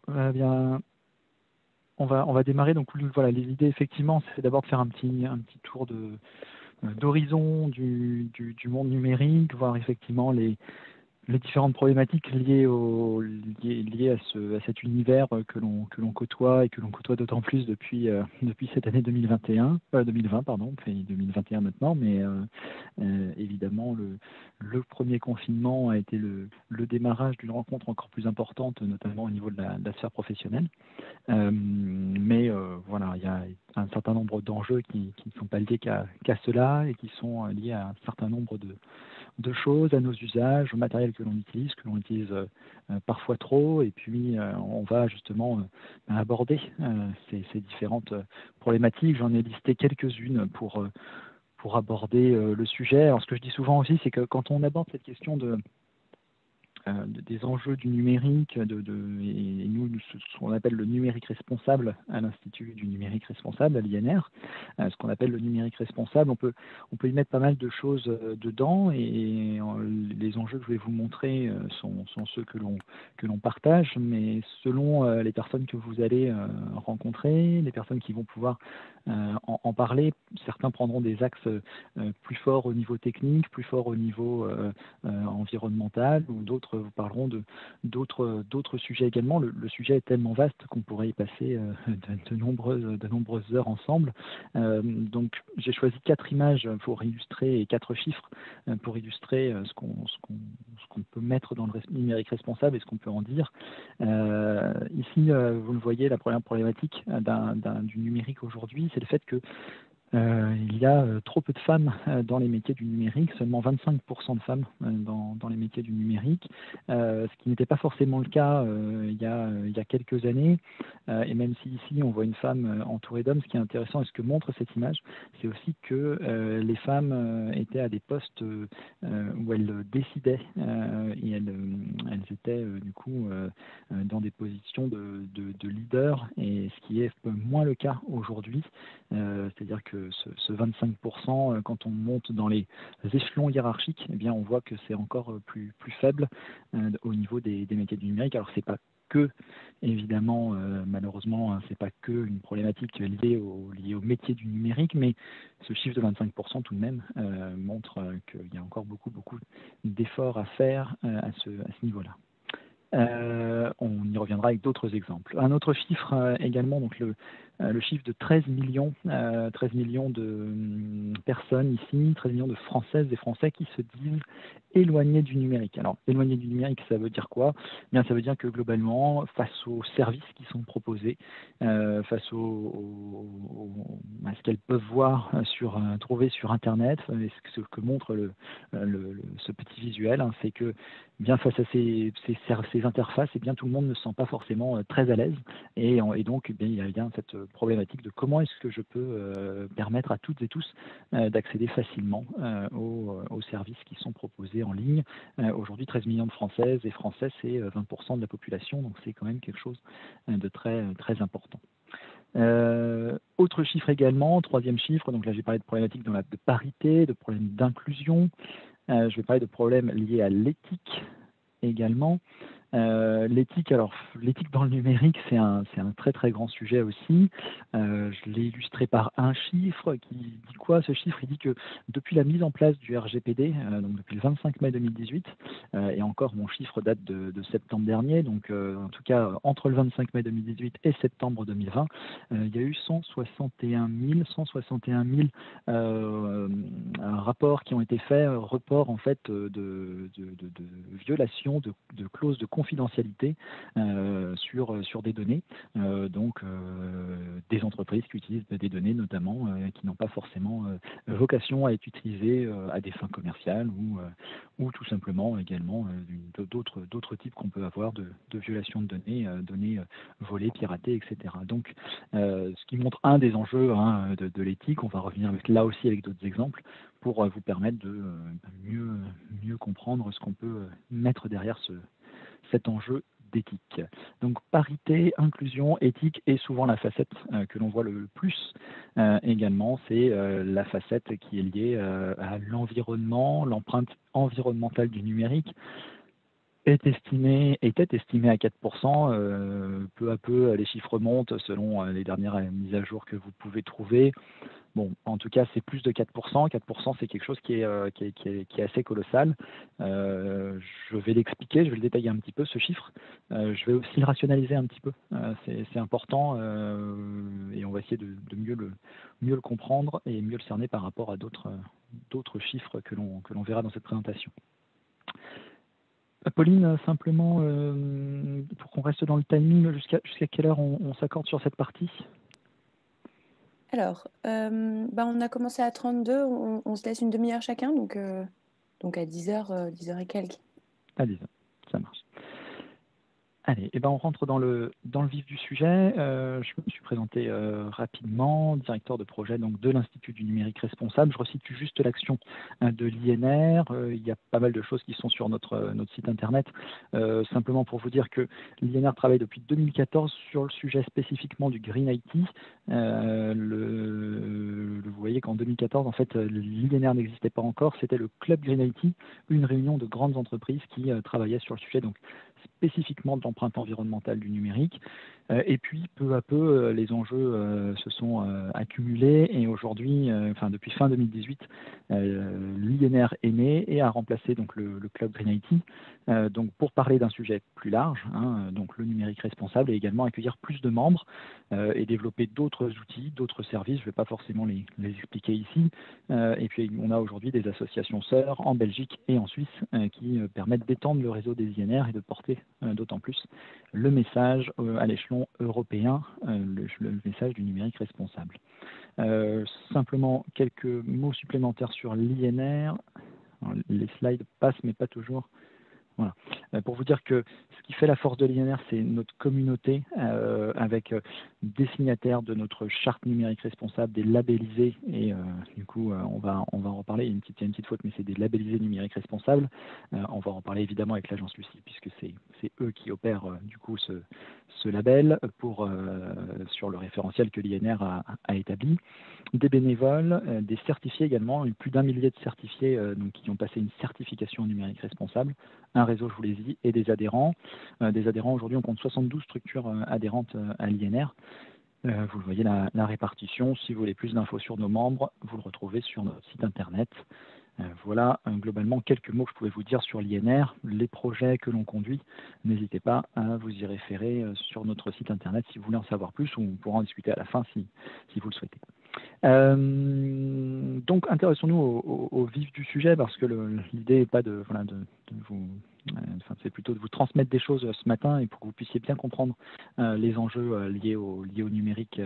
Bien, on va démarrer. Donc voilà, les idées effectivement, c'est d'abord de faire un petit tour d'horizon du monde numérique, voir effectivement les différentes problématiques liées à cet univers que l'on côtoie et que l'on côtoie d'autant plus depuis cette année 2020 pardon, puis 2021 maintenant, mais évidemment le premier confinement a été le démarrage d'une rencontre encore plus importante, notamment au niveau de la sphère professionnelle. Mais voilà, il y a un certain nombre d'enjeux qui ne sont pas liés qu'à cela et qui sont liés à un certain nombre de choses, à nos usages, au matériel que l'on utilise parfois trop, et puis on va justement aborder ces différentes problématiques. J'en ai listé quelques-unes pour aborder le sujet. Alors ce que je dis souvent aussi, c'est que quand on aborde cette question des enjeux du numérique, et nous, ce qu'on appelle le numérique responsable à l'Institut du numérique responsable, à l'INR, ce qu'on appelle le numérique responsable, on peut y mettre pas mal de choses dedans, et les enjeux que je vais vous montrer sont ceux que l'on partage, mais selon les personnes que vous allez rencontrer, les personnes qui vont pouvoir en parler, certains prendront des axes plus forts au niveau technique, plus forts au niveau environnemental, ou d'autres vous parleront d'autres sujets également. Le sujet est tellement vaste qu'on pourrait y passer de nombreuses heures ensemble. Donc j'ai choisi 4 images pour illustrer, et 4 chiffres pour illustrer ce qu'on peut mettre dans le numérique responsable et ce qu'on peut en dire. Ici, vous le voyez, la première problématique du numérique aujourd'hui, c'est le fait que il y a trop peu de femmes dans les métiers du numérique, seulement 25% de femmes dans les métiers du numérique, ce qui n'était pas forcément le cas il y a quelques années. Et même si ici on voit une femme entourée d'hommes, ce qui est intéressant et ce que montre cette image, c'est aussi que les femmes étaient à des postes où elles décidaient, et elles étaient du coup dans des positions de leader, et ce qui est moins le cas aujourd'hui. C'est-à-dire que ce 25%, quand on monte dans les échelons hiérarchiques, eh bien, on voit que c'est encore plus faible au niveau des métiers du numérique. Alors, c'est pas que, évidemment, malheureusement, hein, c'est pas que une problématique liée au métier du numérique, mais ce chiffre de 25% tout de même montre qu'il y a encore beaucoup d'efforts à faire à ce niveau-là. On y reviendra avec d'autres exemples. Un autre chiffre également, donc le chiffre de 13 millions de personnes ici, 13 millions de Françaises et Français qui se disent éloignés du numérique. Alors, éloignés du numérique, ça veut dire quoi? Eh bien, ça veut dire que globalement, face aux services qui sont proposés, face à ce qu'elles peuvent voir trouver sur Internet, et ce que montre ce petit visuel, hein, c'est que bien face à ces interfaces, eh bien, tout le monde ne se sent pas forcément très à l'aise. Et donc, eh bien, il y a bien cette problématique de comment est-ce que je peux permettre à toutes et tous d'accéder facilement aux services qui sont proposés en ligne. Aujourd'hui, 13 millions de Françaises et Français, c'est 20% de la population, donc c'est quand même quelque chose de très important. Autre chiffre également, troisième chiffre, donc là j'ai parlé de problématiques de parité, de problèmes d'inclusion. Je vais parler de problèmes liés à l'éthique également. L'éthique, alors l'éthique dans le numérique, c'est un très grand sujet aussi. Je l'ai illustré par un chiffre qui dit quoi? Ce chiffre, il dit que depuis la mise en place du RGPD, donc depuis le 25 mai 2018, et encore mon chiffre date de septembre dernier, donc en tout cas entre le 25 mai 2018 et septembre 2020, il y a eu 161 000 rapports qui ont été faits, report en fait de violation de clauses de confidentialité sur des données, donc des entreprises qui utilisent des données notamment qui n'ont pas forcément vocation à être utilisées à des fins commerciales, ou tout simplement également d'autres types qu'on peut avoir de violation de données volées, piratées, etc. Donc ce qui montre un des enjeux, hein, de l'éthique. On va revenir là aussi avec d'autres exemples pour vous permettre de mieux comprendre ce qu'on peut mettre derrière cet enjeu d'éthique. Donc parité, inclusion, éthique, et souvent la facette que l'on voit le plus également, c'est la facette qui est liée à l'environnement, l'empreinte environnementale du numérique. était estimé à 4%. Peu à peu, les chiffres montent selon les dernières mises à jour que vous pouvez trouver. Bon, en tout cas, c'est plus de 4%. 4%, c'est quelque chose qui est assez colossal. Je vais l'expliquer, je vais le détailler un petit peu, ce chiffre. Je vais aussi le rationaliser un petit peu. C'est important et on va essayer de mieux le comprendre et mieux le cerner par rapport à d'autres chiffres que l'on verra dans cette présentation. Pauline, simplement, pour qu'on reste dans le timing, jusqu'à quelle heure on s'accorde sur cette partie? Alors, on a commencé à 32, on se laisse une demi-heure chacun, donc à 10h, 10h et quelques. À 10 heures, ça marche. Allez, on rentre dans le vif du sujet. Je me suis présenté rapidement, directeur de projet donc, de l'Institut du numérique responsable. Je resitue juste l'action de l'INR. Il y a pas mal de choses qui sont sur notre site internet. Simplement pour vous dire que l'INR travaille depuis 2014 sur le sujet spécifiquement du Green IT. Vous voyez qu'en 2014, en fait, l'INR n'existait pas encore. C'était le Club Green IT, une réunion de grandes entreprises qui travaillaient sur le sujet. Donc, spécifiquement de l'empreinte environnementale du numérique. Et puis, peu à peu, les enjeux se sont accumulés et aujourd'hui, depuis fin 2018, l'INR est né et a remplacé donc, le Club Green IT donc, pour parler d'un sujet plus large, donc le numérique responsable et également accueillir plus de membres et développer d'autres outils, d'autres services. Je ne vais pas forcément les expliquer ici. Et puis, on a aujourd'hui des associations sœurs en Belgique et en Suisse qui permettent d'étendre le réseau des INR et de porter d'autant plus le message à l'échelon européen, le message du numérique responsable. Simplement quelques mots supplémentaires sur l'INR. Les slides passent, mais pas toujours. Voilà. Pour vous dire que ce qui fait la force de l'INR, c'est notre communauté avec des signataires de notre charte numérique responsable, des labellisés, et du coup, on va en reparler. Il y a une petite faute, mais c'est des labellisés numériques responsables. On va en reparler évidemment avec l'agence Lucie, puisque c'est eux qui opèrent du coup ce label sur le référentiel que l'INR a établi. Des bénévoles, des certifiés également, plus d'1 millier de certifiés donc, qui ont passé une certification numérique responsable, un réseau, je vous l'ai dit, et des adhérents. Aujourd'hui, on compte 72 structures adhérentes à l'INR. Vous voyez la répartition. Si vous voulez plus d'infos sur nos membres, vous le retrouvez sur notre site internet. Voilà globalement quelques mots que je pouvais vous dire sur l'INR, les projets que l'on conduit. N'hésitez pas à vous y référer sur notre site internet si vous voulez en savoir plus, ou on pourra en discuter à la fin si vous le souhaitez. Donc intéressons-nous au vif du sujet, parce que l'idée n'est pas de vous, c'est plutôt de vous transmettre des choses ce matin et pour que vous puissiez bien comprendre les enjeux liés au numérique.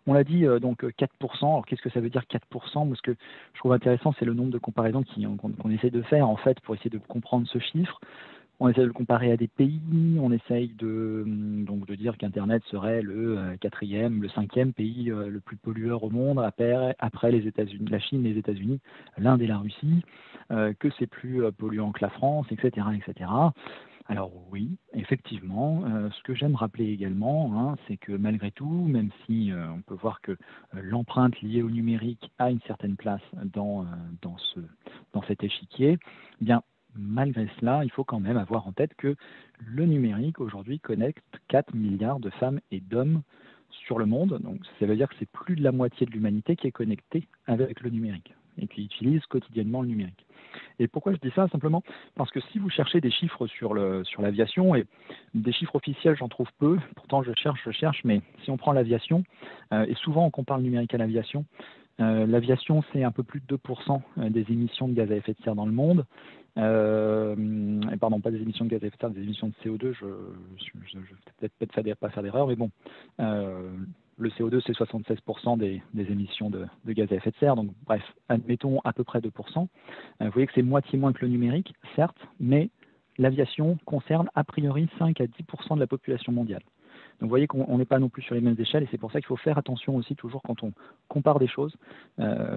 On l'a dit, donc 4%. Alors qu'est-ce que ça veut dire 4%? Moi, ce que je trouve intéressant, c'est le nombre de comparaisons qu'on essaie de faire en fait pour essayer de comprendre ce chiffre. On essaie de le comparer à des pays, on essaye de dire qu'Internet serait le quatrième, le cinquième pays le plus pollueur au monde, après les États-Unis, la Chine, les États-Unis, l'Inde et la Russie, que c'est plus polluant que la France, etc., etc. Alors oui, effectivement, ce que j'aime rappeler également, c'est que malgré tout, même si on peut voir que l'empreinte liée au numérique a une certaine place dans cet échiquier, eh bien, malgré cela, il faut quand même avoir en tête que le numérique aujourd'hui connecte 4 milliards de femmes et d'hommes sur le monde. Donc ça veut dire que c'est plus de la moitié de l'humanité qui est connectée avec le numérique et qui utilise quotidiennement le numérique. Et pourquoi je dis ça? Simplement parce que si vous cherchez des chiffres sur l'aviation, et des chiffres officiels, j'en trouve peu, pourtant je cherche, mais si on prend l'aviation, et souvent on compare le numérique à l'aviation, l'aviation, c'est un peu plus de 2% des émissions de gaz à effet de serre dans le monde. Pardon, pas des émissions de gaz à effet de serre, des émissions de CO2. Je vais peut-être pas faire d'erreur, mais bon, le CO2, c'est 76% des émissions de gaz à effet de serre. Donc, bref, admettons à peu près 2%. Vous voyez que c'est moitié moins que le numérique, certes, mais l'aviation concerne a priori 5 à 10% de la population mondiale. Donc vous voyez qu'on n'est pas non plus sur les mêmes échelles, et c'est pour ça qu'il faut faire attention aussi toujours quand on compare des choses.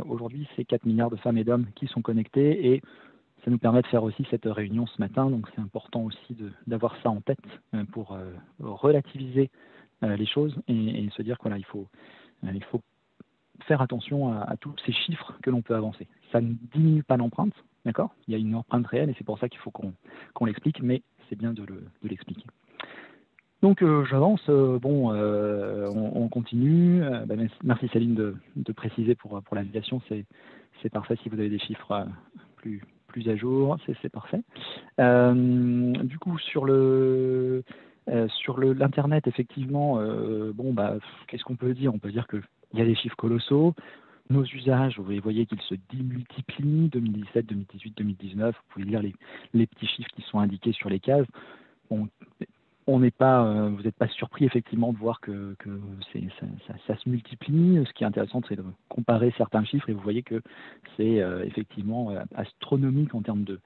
Aujourd'hui, c'est 4 milliards de femmes et d'hommes qui sont connectés, et ça nous permet de faire aussi cette réunion ce matin. Donc c'est important aussi d'avoir ça en tête pour relativiser les choses et se dire qu'il faut faire attention à tous ces chiffres que l'on peut avancer. Ça ne diminue pas l'empreinte, D'accord? Il y a une empreinte réelle et c'est pour ça qu'il faut qu'on l'explique, mais c'est bien de l'expliquer. Donc j'avance, on continue. Merci Céline de préciser pour la navigation, c'est parfait. Si vous avez des chiffres plus à jour, c'est parfait. Du coup, sur l'internet, effectivement, qu'est-ce qu'on peut dire? On peut dire qu'il y a des chiffres colossaux. Nos usages, vous voyez qu'ils se démultiplient, 2017, 2018, 2019. Vous pouvez lire les petits chiffres qui sont indiqués sur les cases. Bon, on n'est pas, vous n'êtes pas surpris effectivement de voir que ça se multiplie. Ce qui est intéressant, c'est de comparer certains chiffres et vous voyez que c'est effectivement astronomique en termes de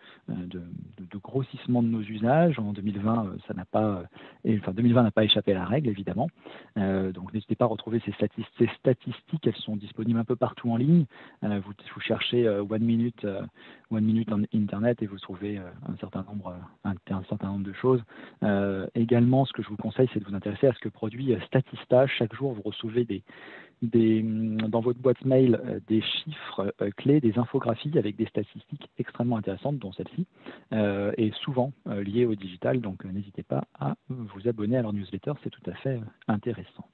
grossissement de nos usages. En 2020, ça n'a pas, 2020 n'a pas échappé à la règle évidemment. Donc n'hésitez pas à retrouver ces statistiques. Elles sont disponibles un peu partout en ligne. Vous cherchez One Minute on Internet et vous trouvez un certain nombre de choses. Également, ce que je vous conseille, c'est de vous intéresser à ce que produit Statista. Chaque jour, vous recevez dans votre boîte mail des chiffres clés, des infographies avec des statistiques extrêmement intéressantes, dont celle-ci, et souvent liées au digital. Donc, n'hésitez pas à vous abonner à leur newsletter, c'est tout à fait intéressant.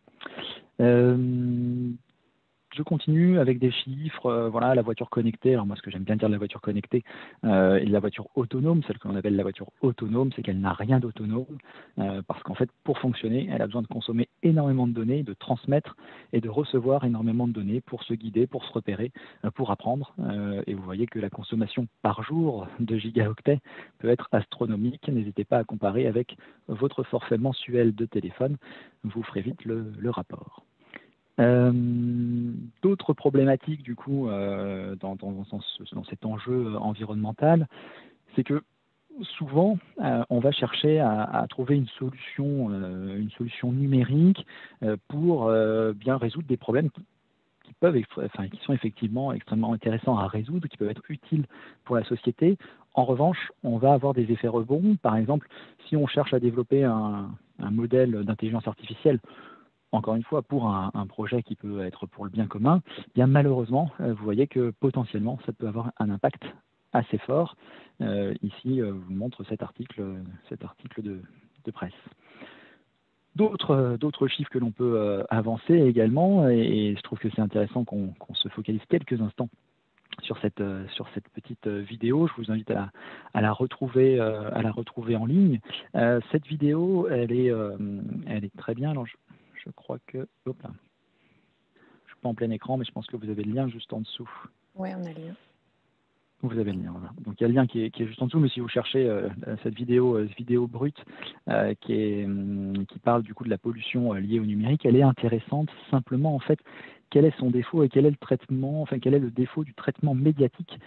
Je continue avec des chiffres, voilà, la voiture connectée. Alors moi, ce que j'aime bien dire de la voiture connectée et de la voiture autonome, celle que l'on appelle la voiture autonome, c'est qu'elle n'a rien d'autonome, parce qu'en fait, pour fonctionner, elle a besoin de consommer énormément de données, de transmettre et de recevoir énormément de données pour se guider, pour se repérer, pour apprendre. Et vous voyez que la consommation par jour de gigaoctets peut être astronomique. N'hésitez pas à comparer avec votre forfait mensuel de téléphone, vous ferez vite le rapport. D'autres problématiques du coup dans cet enjeu environnemental, c'est que souvent on va chercher à trouver une solution numérique pour bien résoudre des problèmes qui sont effectivement extrêmement intéressants à résoudre, qui peuvent être utiles pour la société. En revanche, on va avoir des effets rebonds. Par exemple, si on cherche à développer un modèle d'intelligence artificielle, encore une fois, pour un projet qui peut être pour le bien commun, bien malheureusement, vous voyez que potentiellement, ça peut avoir un impact assez fort. Ici, je vous montre cet article de presse. D'autres chiffres que l'on peut avancer également, et je trouve que c'est intéressant qu'on se focalise quelques instants sur cette petite vidéo. Je vous invite à la retrouver en ligne. Cette vidéo, elle est très bien. Alors, je crois que... Hop là. Je ne suis pas en plein écran, mais je pense que vous avez le lien juste en dessous. Oui, on a le lien. Vous avez le lien, voilà. Donc il y a le lien qui est juste en dessous, mais si vous cherchez cette vidéo brute qui parle du coup de la pollution liée au numérique, elle est intéressante. Simplement, en fait, quel est son défaut et quel est le traitement, enfin quel est le défaut du traitement médiatique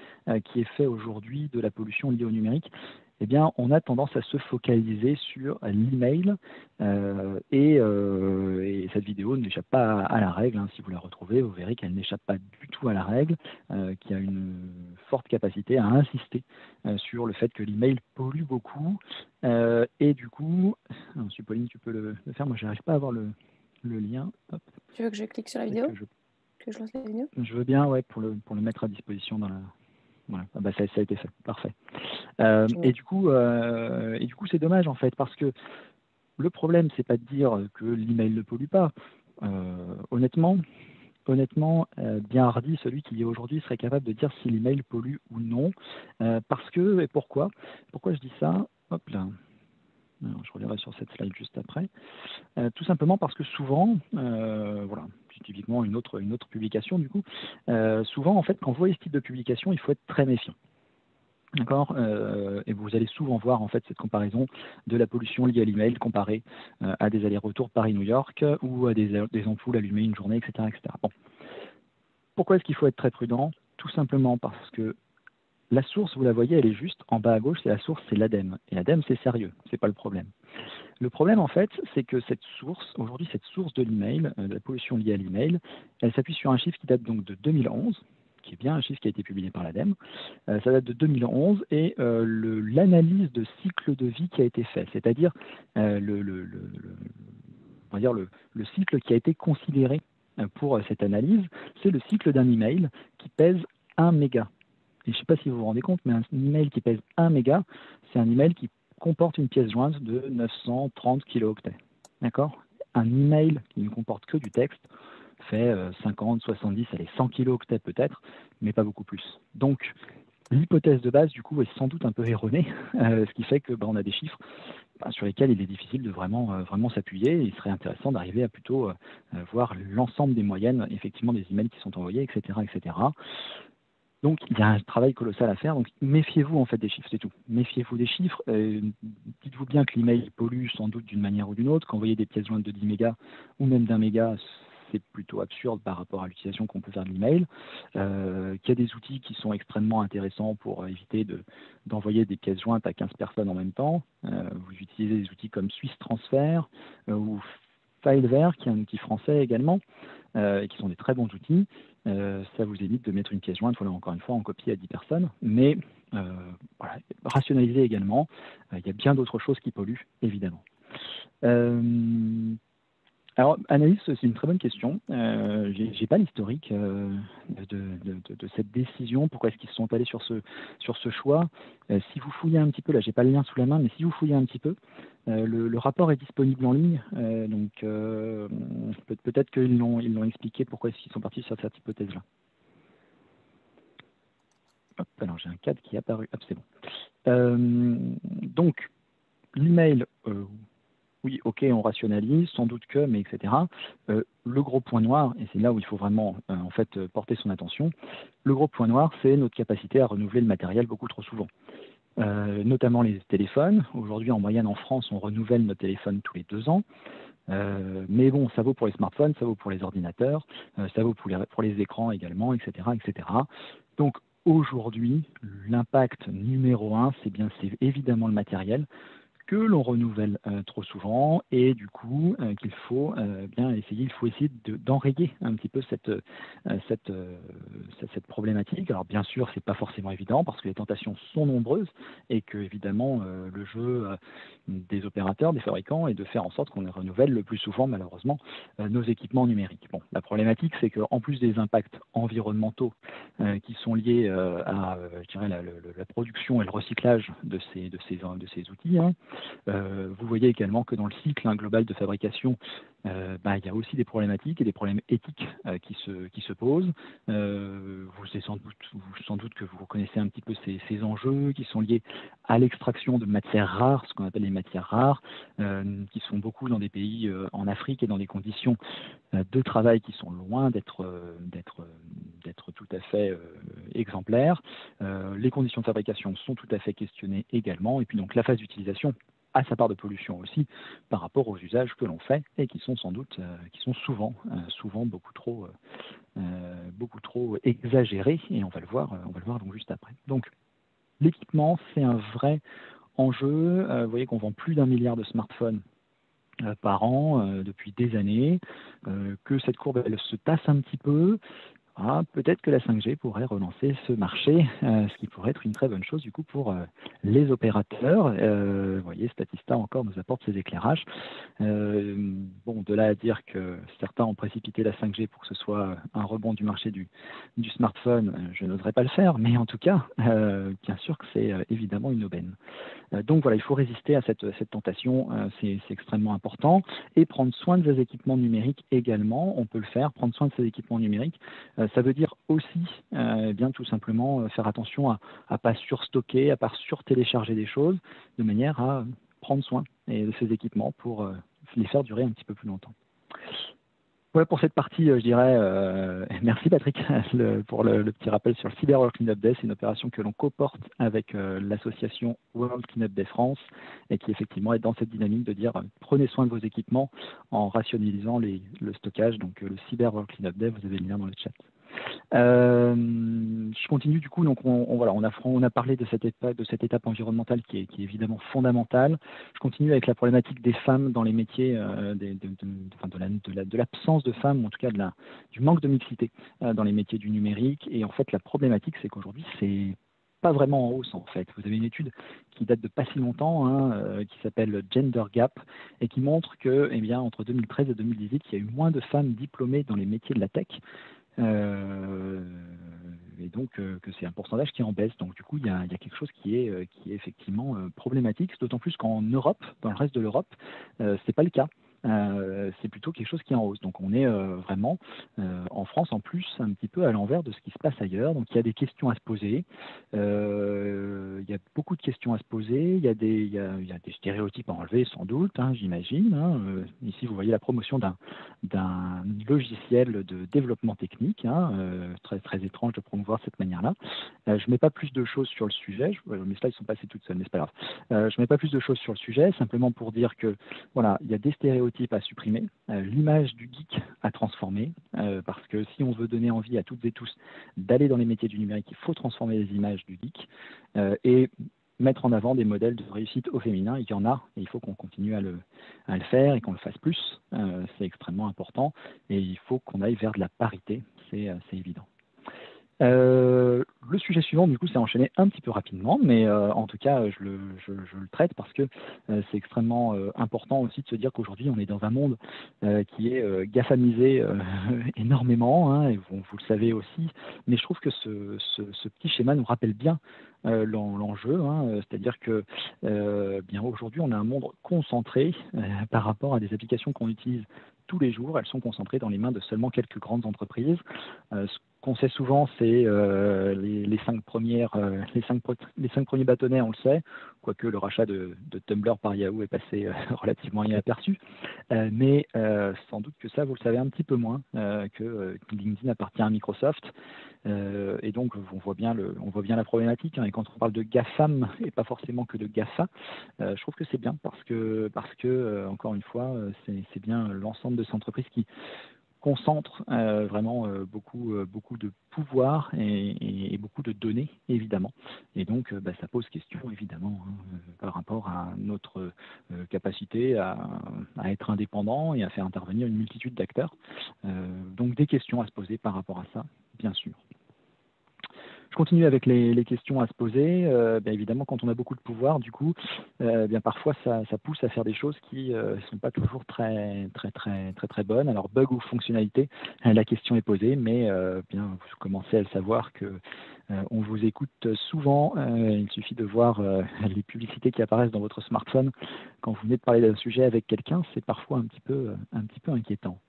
qui est fait aujourd'hui de la pollution liée au numérique? Eh bien, on a tendance à se focaliser sur l'email et cette vidéo n'échappe pas à la règle. Hein. Si vous la retrouvez, vous verrez qu'elle n'échappe pas du tout à la règle, qui a une forte capacité à insister sur le fait que l'email pollue beaucoup. Et du coup, Pauline, tu peux le faire. Moi, je n'arrive pas à avoir le lien. Hop. Tu veux que je clique sur la vidéo? Que je lance la vidéo? Je veux bien, ouais, pour le mettre à disposition dans la... Voilà. Ah bah, ça a été fait, parfait. Et du coup, c'est dommage en fait, parce que le problème, c'est pas de dire que l'email ne pollue pas. Honnêtement, bien hardi, celui qui aujourd'hui serait capable de dire si l'email pollue ou non. Parce que, et pourquoi je dis ça? Hop là. Alors, je reviendrai sur cette slide juste après. Tout simplement parce que souvent, voilà, c'est typiquement une autre publication du coup, souvent en fait, quand vous voyez ce type de publication, il faut être très méfiant. D'accord, et vous allez souvent voir en fait cette comparaison de la pollution liée à l'email comparée à des allers-retours Paris-New York ou à des ampoules allumées une journée, etc. etc. Bon. Pourquoi est-ce qu'il faut être très prudent? Tout simplement parce que la source, vous la voyez, elle est juste en bas à gauche, c'est la source, c'est l'ADEME. Et l'ADEME, c'est sérieux, c'est pas le problème. Le problème, en fait, c'est que cette source de l'email, de la pollution liée à l'email, elle s'appuie sur un chiffre qui date donc de 2011, qui est bien un chiffre qui a été publié par l'ADEME. Ça date de 2011 et l'analyse de cycle de vie qui a été fait, c'est-à-dire le cycle qui a été considéré pour cette analyse, c'est le cycle d'un email qui pèse 1 méga. Et je ne sais pas si vous vous rendez compte, mais un email qui pèse 1 méga, c'est un email qui comporte une pièce jointe de 930 kilooctets. D'accord? Un email qui ne comporte que du texte fait 50, 70, allez, 100 kilooctets peut-être, mais pas beaucoup plus. Donc, l'hypothèse de base, du coup, est sans doute un peu erronée, ce qui fait que on a des chiffres sur lesquels il est difficile de vraiment s'appuyer. Il serait intéressant d'arriver à plutôt voir l'ensemble des moyennes, effectivement, des emails qui sont envoyés, etc., etc. Donc, il y a un travail colossal à faire. Donc, méfiez-vous en fait des chiffres, c'est tout. Méfiez-vous des chiffres. Dites-vous bien que l'email pollue sans doute d'une manière ou d'une autre. Qu'envoyer des pièces jointes de 10 mégas ou même d'1 méga, c'est plutôt absurde par rapport à l'utilisation qu'on peut faire de l'email. Qu'il y a des outils qui sont extrêmement intéressants pour éviter d'envoyer des pièces jointes à 15 personnes en même temps. Vous utilisez des outils comme Swiss Transfer ou Fileware, qui est un outil français également, et qui sont des très bons outils. Ça vous évite de mettre une pièce jointe, voilà, encore une fois, en copie à 10 personnes. Mais voilà, rationaliser également, il y a bien d'autres choses qui polluent, évidemment. Alors, Anaïs, c'est une très bonne question. Je n'ai pas l'historique de cette décision. Pourquoi est-ce qu'ils se sont allés sur ce choix? Si vous fouillez un petit peu, là, je n'ai pas le lien sous la main, mais si vous fouillez un petit peu, le rapport est disponible en ligne. Donc, peut-être qu'ils l'ont expliqué pourquoi est-ce qu'ils sont partis sur cette hypothèse-là. Hop, alors j'ai un cadre qui est apparu. Hop, c'est bon. Donc, l'email, oui, ok, on rationalise, sans doute que, mais etc. Le gros point noir, et c'est là où il faut vraiment en fait porter son attention, le gros point noir, c'est notre capacité à renouveler le matériel beaucoup trop souvent. Notamment les téléphones. Aujourd'hui, en moyenne, en France, on renouvelle nos téléphones tous les 2 ans. Mais bon, ça vaut pour les smartphones, ça vaut pour les ordinateurs, ça vaut pour les écrans également, etc., etc. Donc, aujourd'hui, l'impact numéro 1, c'est évidemment le matériel que l'on renouvelle trop souvent et du coup qu'il faut il faut essayer d'enrayer un petit peu cette problématique. Alors bien sûr, c'est pas forcément évident parce que les tentations sont nombreuses et que évidemment le jeu des opérateurs, des fabricants est de faire en sorte qu'on renouvelle le plus souvent malheureusement nos équipements numériques. Bon, la problématique c'est qu'en plus des impacts environnementaux qui sont liés à je dirais la production et le recyclage de ces outils, hein, vous voyez également que dans le cycle global de fabrication, il y a aussi des problématiques et des problèmes éthiques qui se posent. Vous savez sans doute que vous connaissez un petit peu ces enjeux qui sont liés à l'extraction de matières rares, ce qu'on appelle les matières rares, qui sont beaucoup dans des pays en Afrique et dans des conditions de travail qui sont loin d'être tout à fait exemplaires. Les conditions de fabrication sont tout à fait questionnées également. Et puis donc la phase d'utilisation a sa part de pollution aussi par rapport aux usages que l'on fait et qui sont sans doute, qui sont souvent beaucoup trop exagérés. Et on va le voir donc juste après. Donc l'équipement, c'est un vrai enjeu. Vous voyez qu'on vend plus d'1 milliard de smartphones par an depuis des années, que cette courbe elle se tasse un petit peu. Peut-être que la 5G pourrait relancer ce marché, ce qui pourrait être une très bonne chose du coup pour les opérateurs. Vous voyez, Statista encore nous apporte ses éclairages. De là à dire que certains ont précipité la 5G pour que ce soit un rebond du marché du smartphone, je n'oserais pas le faire, mais en tout cas, bien sûr que c'est évidemment une aubaine. Donc voilà, il faut résister à cette tentation, c'est extrêmement important. Et prendre soin de ses équipements numériques également, on peut le faire, prendre soin de ses équipements numériques. Ça veut dire aussi bien tout simplement faire attention à ne pas surstocker, à ne pas surtélécharger des choses, de manière à prendre soin de ces équipements pour les faire durer un petit peu plus longtemps. Voilà pour cette partie, je dirais, merci Patrick pour le petit rappel sur le Cyber World Cleanup Day. C'est une opération que l'on coporte avec l'association World Cleanup Day France et qui effectivement est dans cette dynamique de dire prenez soin de vos équipements en rationalisant le stockage. Donc le Cyber World Cleanup Day, vous avez le lien dans le chat. Je continue du coup, donc on a parlé de cette étape environnementale qui est évidemment fondamentale. Je continue avec la problématique des femmes dans les métiers, de l'absence de femmes, ou en tout cas du manque de mixité dans les métiers du numérique. Et en fait, la problématique, c'est qu'aujourd'hui, c'est pas vraiment en hausse en fait. Vous avez une étude qui date de pas si longtemps, qui s'appelle Gender Gap, et qui montre que, entre 2013 et 2018, il y a eu moins de femmes diplômées dans les métiers de la tech. et donc que c'est un pourcentage qui est en baisse. Donc du coup, il y a quelque chose qui est effectivement problématique, d'autant plus qu'en Europe, dans le reste de l'Europe, c'est pas le cas. C'est plutôt quelque chose qui est en hausse. Donc on est vraiment en France en plus un petit peu à l'envers de ce qui se passe ailleurs. Donc il y a des questions à se poser. Il y a beaucoup de questions à se poser. Il y a des stéréotypes à enlever sans doute, hein, j'imagine. Hein. Ici vous voyez la promotion d'un logiciel de développement technique, hein, très, très étrange de promouvoir de cette manière-là. Je ne mets pas plus de choses sur le sujet. Mes slides sont passés toutes seules, mais c'est pas grave. Je ne mets pas plus de choses sur le sujet, simplement pour dire que voilà, il y a des stéréotypes à supprimer, l'image du geek à transformer, parce que si on veut donner envie à toutes et tous d'aller dans les métiers du numérique, il faut transformer les images du geek et mettre en avant des modèles de réussite au féminin. Il y en a, et il faut qu'on continue à le faire et qu'on le fasse plus. C'est extrêmement important, et il faut qu'on aille vers de la parité, c'est évident. Le sujet suivant, du coup, c'est enchaîné un petit peu rapidement, mais en tout cas, je le traite parce que c'est extrêmement important aussi de se dire qu'aujourd'hui, on est dans un monde qui est GAFAmisé énormément, hein, et vous le savez aussi, mais je trouve que ce petit schéma nous rappelle bien l'enjeu, hein, c'est-à-dire que bien aujourd'hui, on a un monde concentré par rapport à des applications qu'on utilise tous les jours. Elles sont concentrées dans les mains de seulement quelques grandes entreprises. Ce qu'on sait souvent, c'est les cinq premiers bâtonnets, on le sait, quoique le rachat de Tumblr par Yahoo est passé relativement inaperçu. Mais sans doute que ça, vous le savez un petit peu moins, que LinkedIn appartient à Microsoft. Et donc, on voit bien la problématique. Hein, et quand on parle de GAFAM et pas forcément que de GAFA, je trouve que c'est bien parce que encore une fois, c'est bien l'ensemble de ces entreprises qui concentrent vraiment beaucoup de pouvoir et beaucoup de données, évidemment. Et donc, ça pose question, évidemment, hein, par rapport à notre capacité à être indépendant et à faire intervenir une multitude d'acteurs. Donc, des questions à se poser par rapport à ça, bien sûr. Je continue avec les questions à se poser. Bien évidemment, quand on a beaucoup de pouvoir, du coup, bien parfois ça pousse à faire des choses qui ne sont pas toujours très bonnes. Alors bug ou fonctionnalité, la question est posée, mais bien vous commencez à le savoir que on vous écoute souvent. Il suffit de voir les publicités qui apparaissent dans votre smartphone quand vous venez de parler d'un sujet avec quelqu'un. C'est parfois un petit peu inquiétant.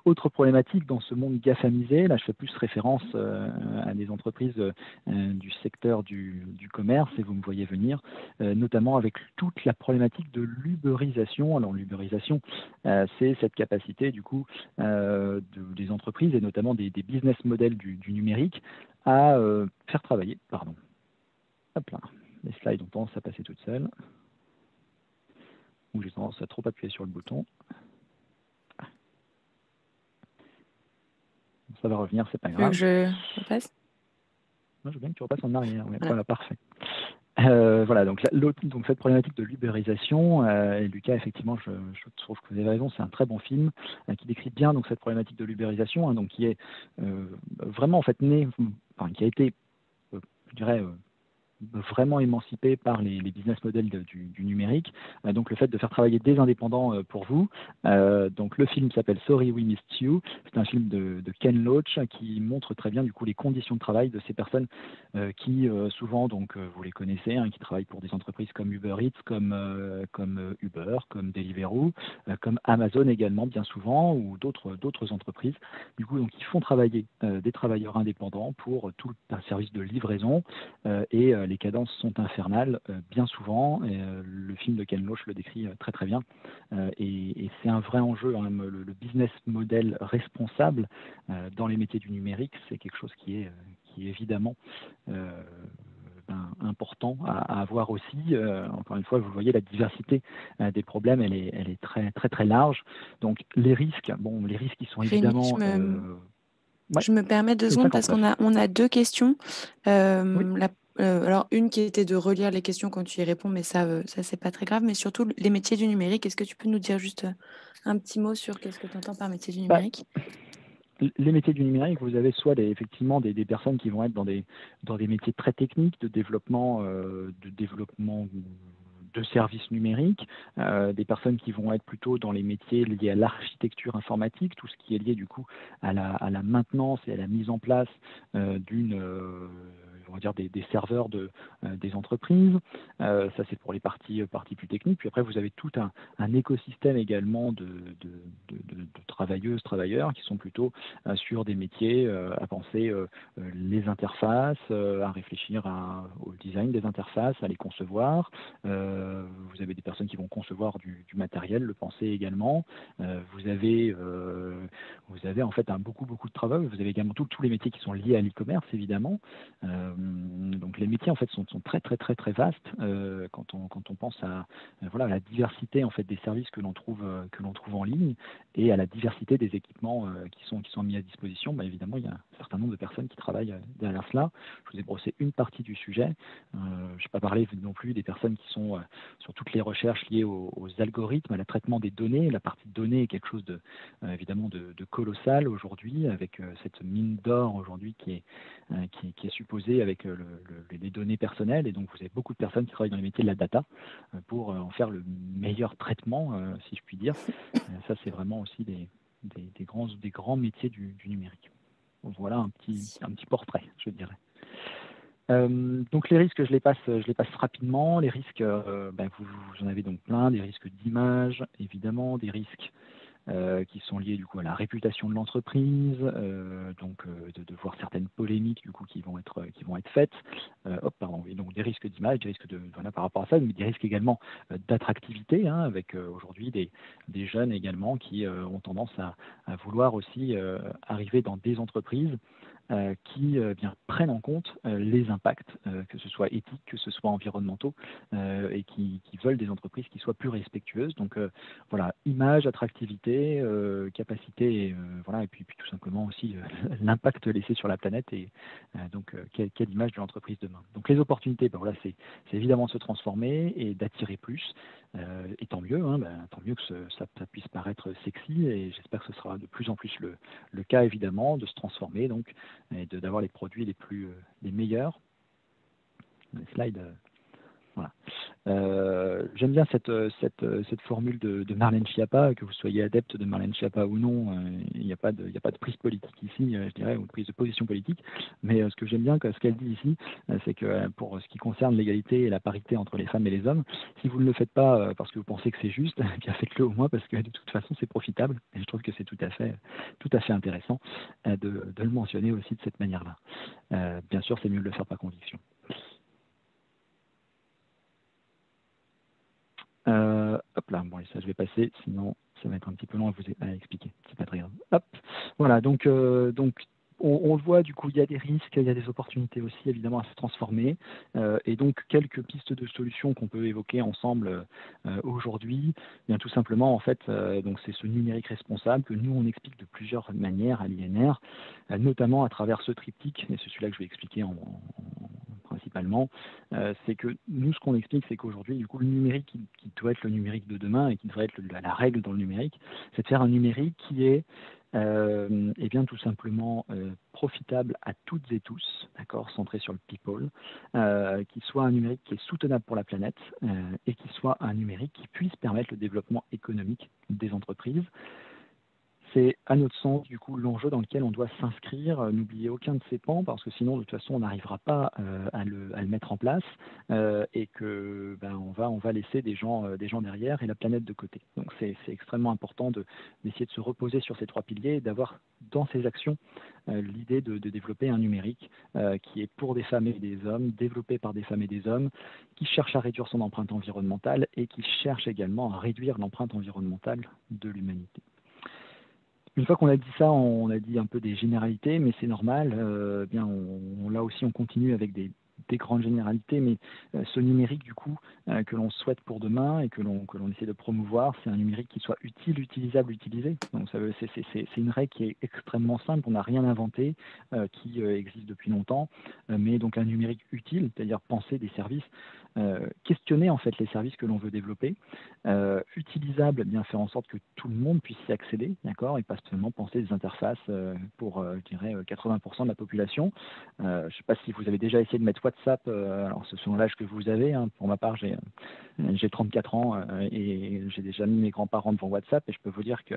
Autre problématique dans ce monde GAFAmisé, là je fais plus référence à des entreprises du secteur du commerce, et vous me voyez venir, notamment avec toute la problématique de l'uberisation. Alors l'uberisation, c'est cette capacité du coup des entreprises et notamment des business models du numérique à faire travailler, pardon, hop là, les slides ont tendance à passer toutes seules, ou j'ai tendance à trop appuyer sur le bouton. Ça va revenir, c'est pas Tu veux grave. que je repasse? Moi, je veux bien que tu repasses en arrière. Ouais, Voilà. voilà, parfait. Voilà, donc cette problématique de l'ubérisation, et Lucas, effectivement, je trouve que vous avez raison, c'est un très bon film qui décrit bien donc cette problématique de l'ubérisation, hein, donc qui est vraiment en fait qui a été, je dirais, vraiment émancipé par les business models du numérique. Donc le fait de faire travailler des indépendants pour vous. Donc le film s'appelle Sorry We Missed You. C'est un film de Ken Loach qui montre très bien du coup les conditions de travail de ces personnes qui souvent donc vous les connaissez, hein, qui travaillent pour des entreprises comme Uber Eats, comme Uber, comme Deliveroo, comme Amazon également bien souvent, ou d'autres entreprises. Du coup donc ils font travailler des travailleurs indépendants pour tout un service de livraison et les cadences sont infernales bien souvent. Et, le film de Ken Loach le décrit très bien. Et c'est un vrai enjeu. Hein, le business model responsable dans les métiers du numérique, c'est quelque chose qui est évidemment important à avoir aussi. Encore une fois, vous voyez la diversité des problèmes, elle est très large. Donc les risques, les risques ils sont Rémi, évidemment je me permets 2 secondes parce 59. qu'on a 2 questions. Oui. Alors, une qui était de relire les questions quand tu y réponds, mais ça c'est pas très grave. Mais surtout, les métiers du numérique, est-ce que tu peux nous dire juste un petit mot sur qu'est-ce que tu entends par métier du numérique? Les métiers du numérique, vous avez soit effectivement des personnes qui vont être dans des métiers très techniques de développement de services numériques, des personnes qui vont être plutôt dans les métiers liés à l'architecture informatique, tout ce qui est lié du coup à la maintenance et à la mise en place on va dire des serveurs des entreprises. Ça, c'est pour les parties plus techniques. Puis après, vous avez tout un écosystème également de travailleuses, travailleurs qui sont plutôt sur des métiers à penser les interfaces, à réfléchir au design des interfaces, à les concevoir. Vous avez des personnes qui vont concevoir du matériel, le penser également. Vous avez en fait beaucoup de travail. Vous avez également tous les métiers qui sont liés à l'e-commerce, évidemment. Donc les métiers en fait sont très vastes quand on pense à voilà, à la diversité en fait des services que l'on trouve en ligne et à la diversité des équipements qui sont mis à disposition. Évidemment, il y a un certain nombre de personnes qui travaillent derrière cela. Je vous ai brossé une partie du sujet. Je n'ai pas parlé non plus des personnes qui sont sur toutes les recherches liées aux algorithmes, à la traitement des données. La partie données est quelque chose évidemment de colossal aujourd'hui, avec cette mine d'or aujourd'hui qui est supposée avec les données personnelles. Et donc, vous avez beaucoup de personnes qui travaillent dans les métiers de la data pour en faire le meilleur traitement, si je puis dire. Ça, c'est vraiment aussi des grands métiers du numérique. Donc, voilà un petit portrait, je dirais. Donc les risques, je les passe rapidement. Les risques, vous en avez donc plein, des risques d'image, évidemment, des risques qui sont liés du coup à la réputation de l'entreprise, de voir certaines polémiques du coup qui vont être faites. Donc des risques d'image, des risques par rapport à ça, mais des risques également d'attractivité, avec aujourd'hui des jeunes également qui ont tendance à vouloir aussi arriver dans des entreprises qui prennent en compte les impacts, que ce soit éthiques, que ce soit environnementaux, et qui veulent des entreprises qui soient plus respectueuses. Donc voilà, image, attractivité, capacité, et puis tout simplement aussi l'impact laissé sur la planète et quelle image de l'entreprise demain. Donc les opportunités, c'est évidemment de se transformer et d'attirer plus. Et tant mieux, tant mieux que ça puisse paraître sexy, et j'espère que ce sera de plus en plus le cas évidemment, de se transformer donc et d'avoir les produits les meilleurs. Les slides, voilà. J'aime bien cette formule de Marlène Schiappa, que vous soyez adepte de Marlène Schiappa ou non, il n'y a pas de prise politique ici, je dirais, ou de prise de position politique, mais ce que j'aime bien, ce qu'elle dit ici, c'est que pour ce qui concerne l'égalité et la parité entre les femmes et les hommes, si vous ne le faites pas parce que vous pensez que c'est juste, bien faites-le au moins parce que de toute façon c'est profitable, et je trouve que c'est tout à fait intéressant de le mentionner aussi de cette manière-là. Bien sûr, c'est mieux de le faire par conviction. Hop là, bon, et ça je vais passer, sinon ça va être un petit peu long à expliquer, c'est pas très grave. Hop, voilà, donc on le voit, du coup, il y a des risques, il y a des opportunités aussi, évidemment, à se transformer. Et donc, quelques pistes de solutions qu'on peut évoquer ensemble aujourd'hui. Bien, tout simplement, en fait, donc c'est ce numérique responsable que nous, on explique de plusieurs manières à l'INR, notamment à travers ce triptyque, et c'est celui-là que je vais expliquer principalement. C'est que nous, ce qu'on explique, c'est qu'aujourd'hui, du coup, le numérique qui doit être le numérique de demain et qui devrait être la règle dans le numérique, c'est de faire un numérique qui est et bien tout simplement profitable à toutes et tous, d'accord, centré sur le people, qui soit un numérique qui est soutenable pour la planète et qui soit un numérique qui puisse permettre le développement économique des entreprises. C'est, à notre sens, du coup, l'enjeu dans lequel on doit s'inscrire. N'oubliez aucun de ces pans, parce que sinon, de toute façon, on n'arrivera pas à le mettre en place et que on va laisser des gens derrière et la planète de côté. Donc, c'est extrêmement important d'essayer de se reposer sur ces trois piliers et d'avoir dans ces actions l'idée de développer un numérique qui est pour des femmes et des hommes, développé par des femmes et des hommes, qui cherche à réduire son empreinte environnementale et qui cherche également à réduire l'empreinte environnementale de l'humanité. Une fois qu'on a dit ça, on a dit un peu des généralités, mais c'est normal. Là aussi, on continue avec des grandes généralités, mais ce numérique, du coup, que l'on souhaite pour demain et que l'on essaie de promouvoir, c'est un numérique qui soit utile, utilisable, utilisé. Donc, c'est une règle qui est extrêmement simple. On n'a rien inventé, qui existe depuis longtemps, mais donc un numérique utile, c'est-à-dire penser des services questionner en fait les services que l'on veut développer, utilisable, bien faire en sorte que tout le monde puisse y accéder, d'accord, et pas seulement penser des interfaces pour, je dirais, 80% de la population. Je ne sais pas si vous avez déjà essayé de mettre WhatsApp, alors ce sont l'âge que vous avez, hein. Pour ma part, j'ai 34 ans et j'ai déjà mis mes grands-parents devant WhatsApp et je peux vous dire que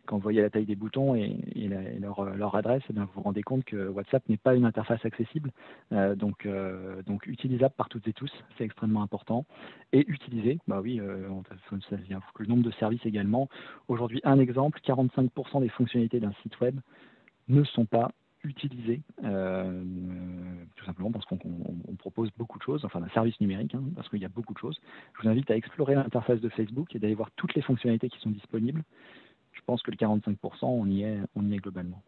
quand vous voyez la taille des boutons et leur adresse, eh bien, vous vous rendez compte que WhatsApp n'est pas une interface accessible, donc utilisable par toutes et tous, c'est extrêmement important. Et utilisé, bah oui, ça vient le nombre de services également. Aujourd'hui, un exemple, 45% des fonctionnalités d'un site web ne sont pas utilisées, tout simplement parce qu'on propose beaucoup de choses, enfin un service numérique, hein, parce qu'il y a beaucoup de choses. Je vous invite à explorer l'interface de Facebook et d'aller voir toutes les fonctionnalités qui sont disponibles. Je pense que le 45%, on y est globalement.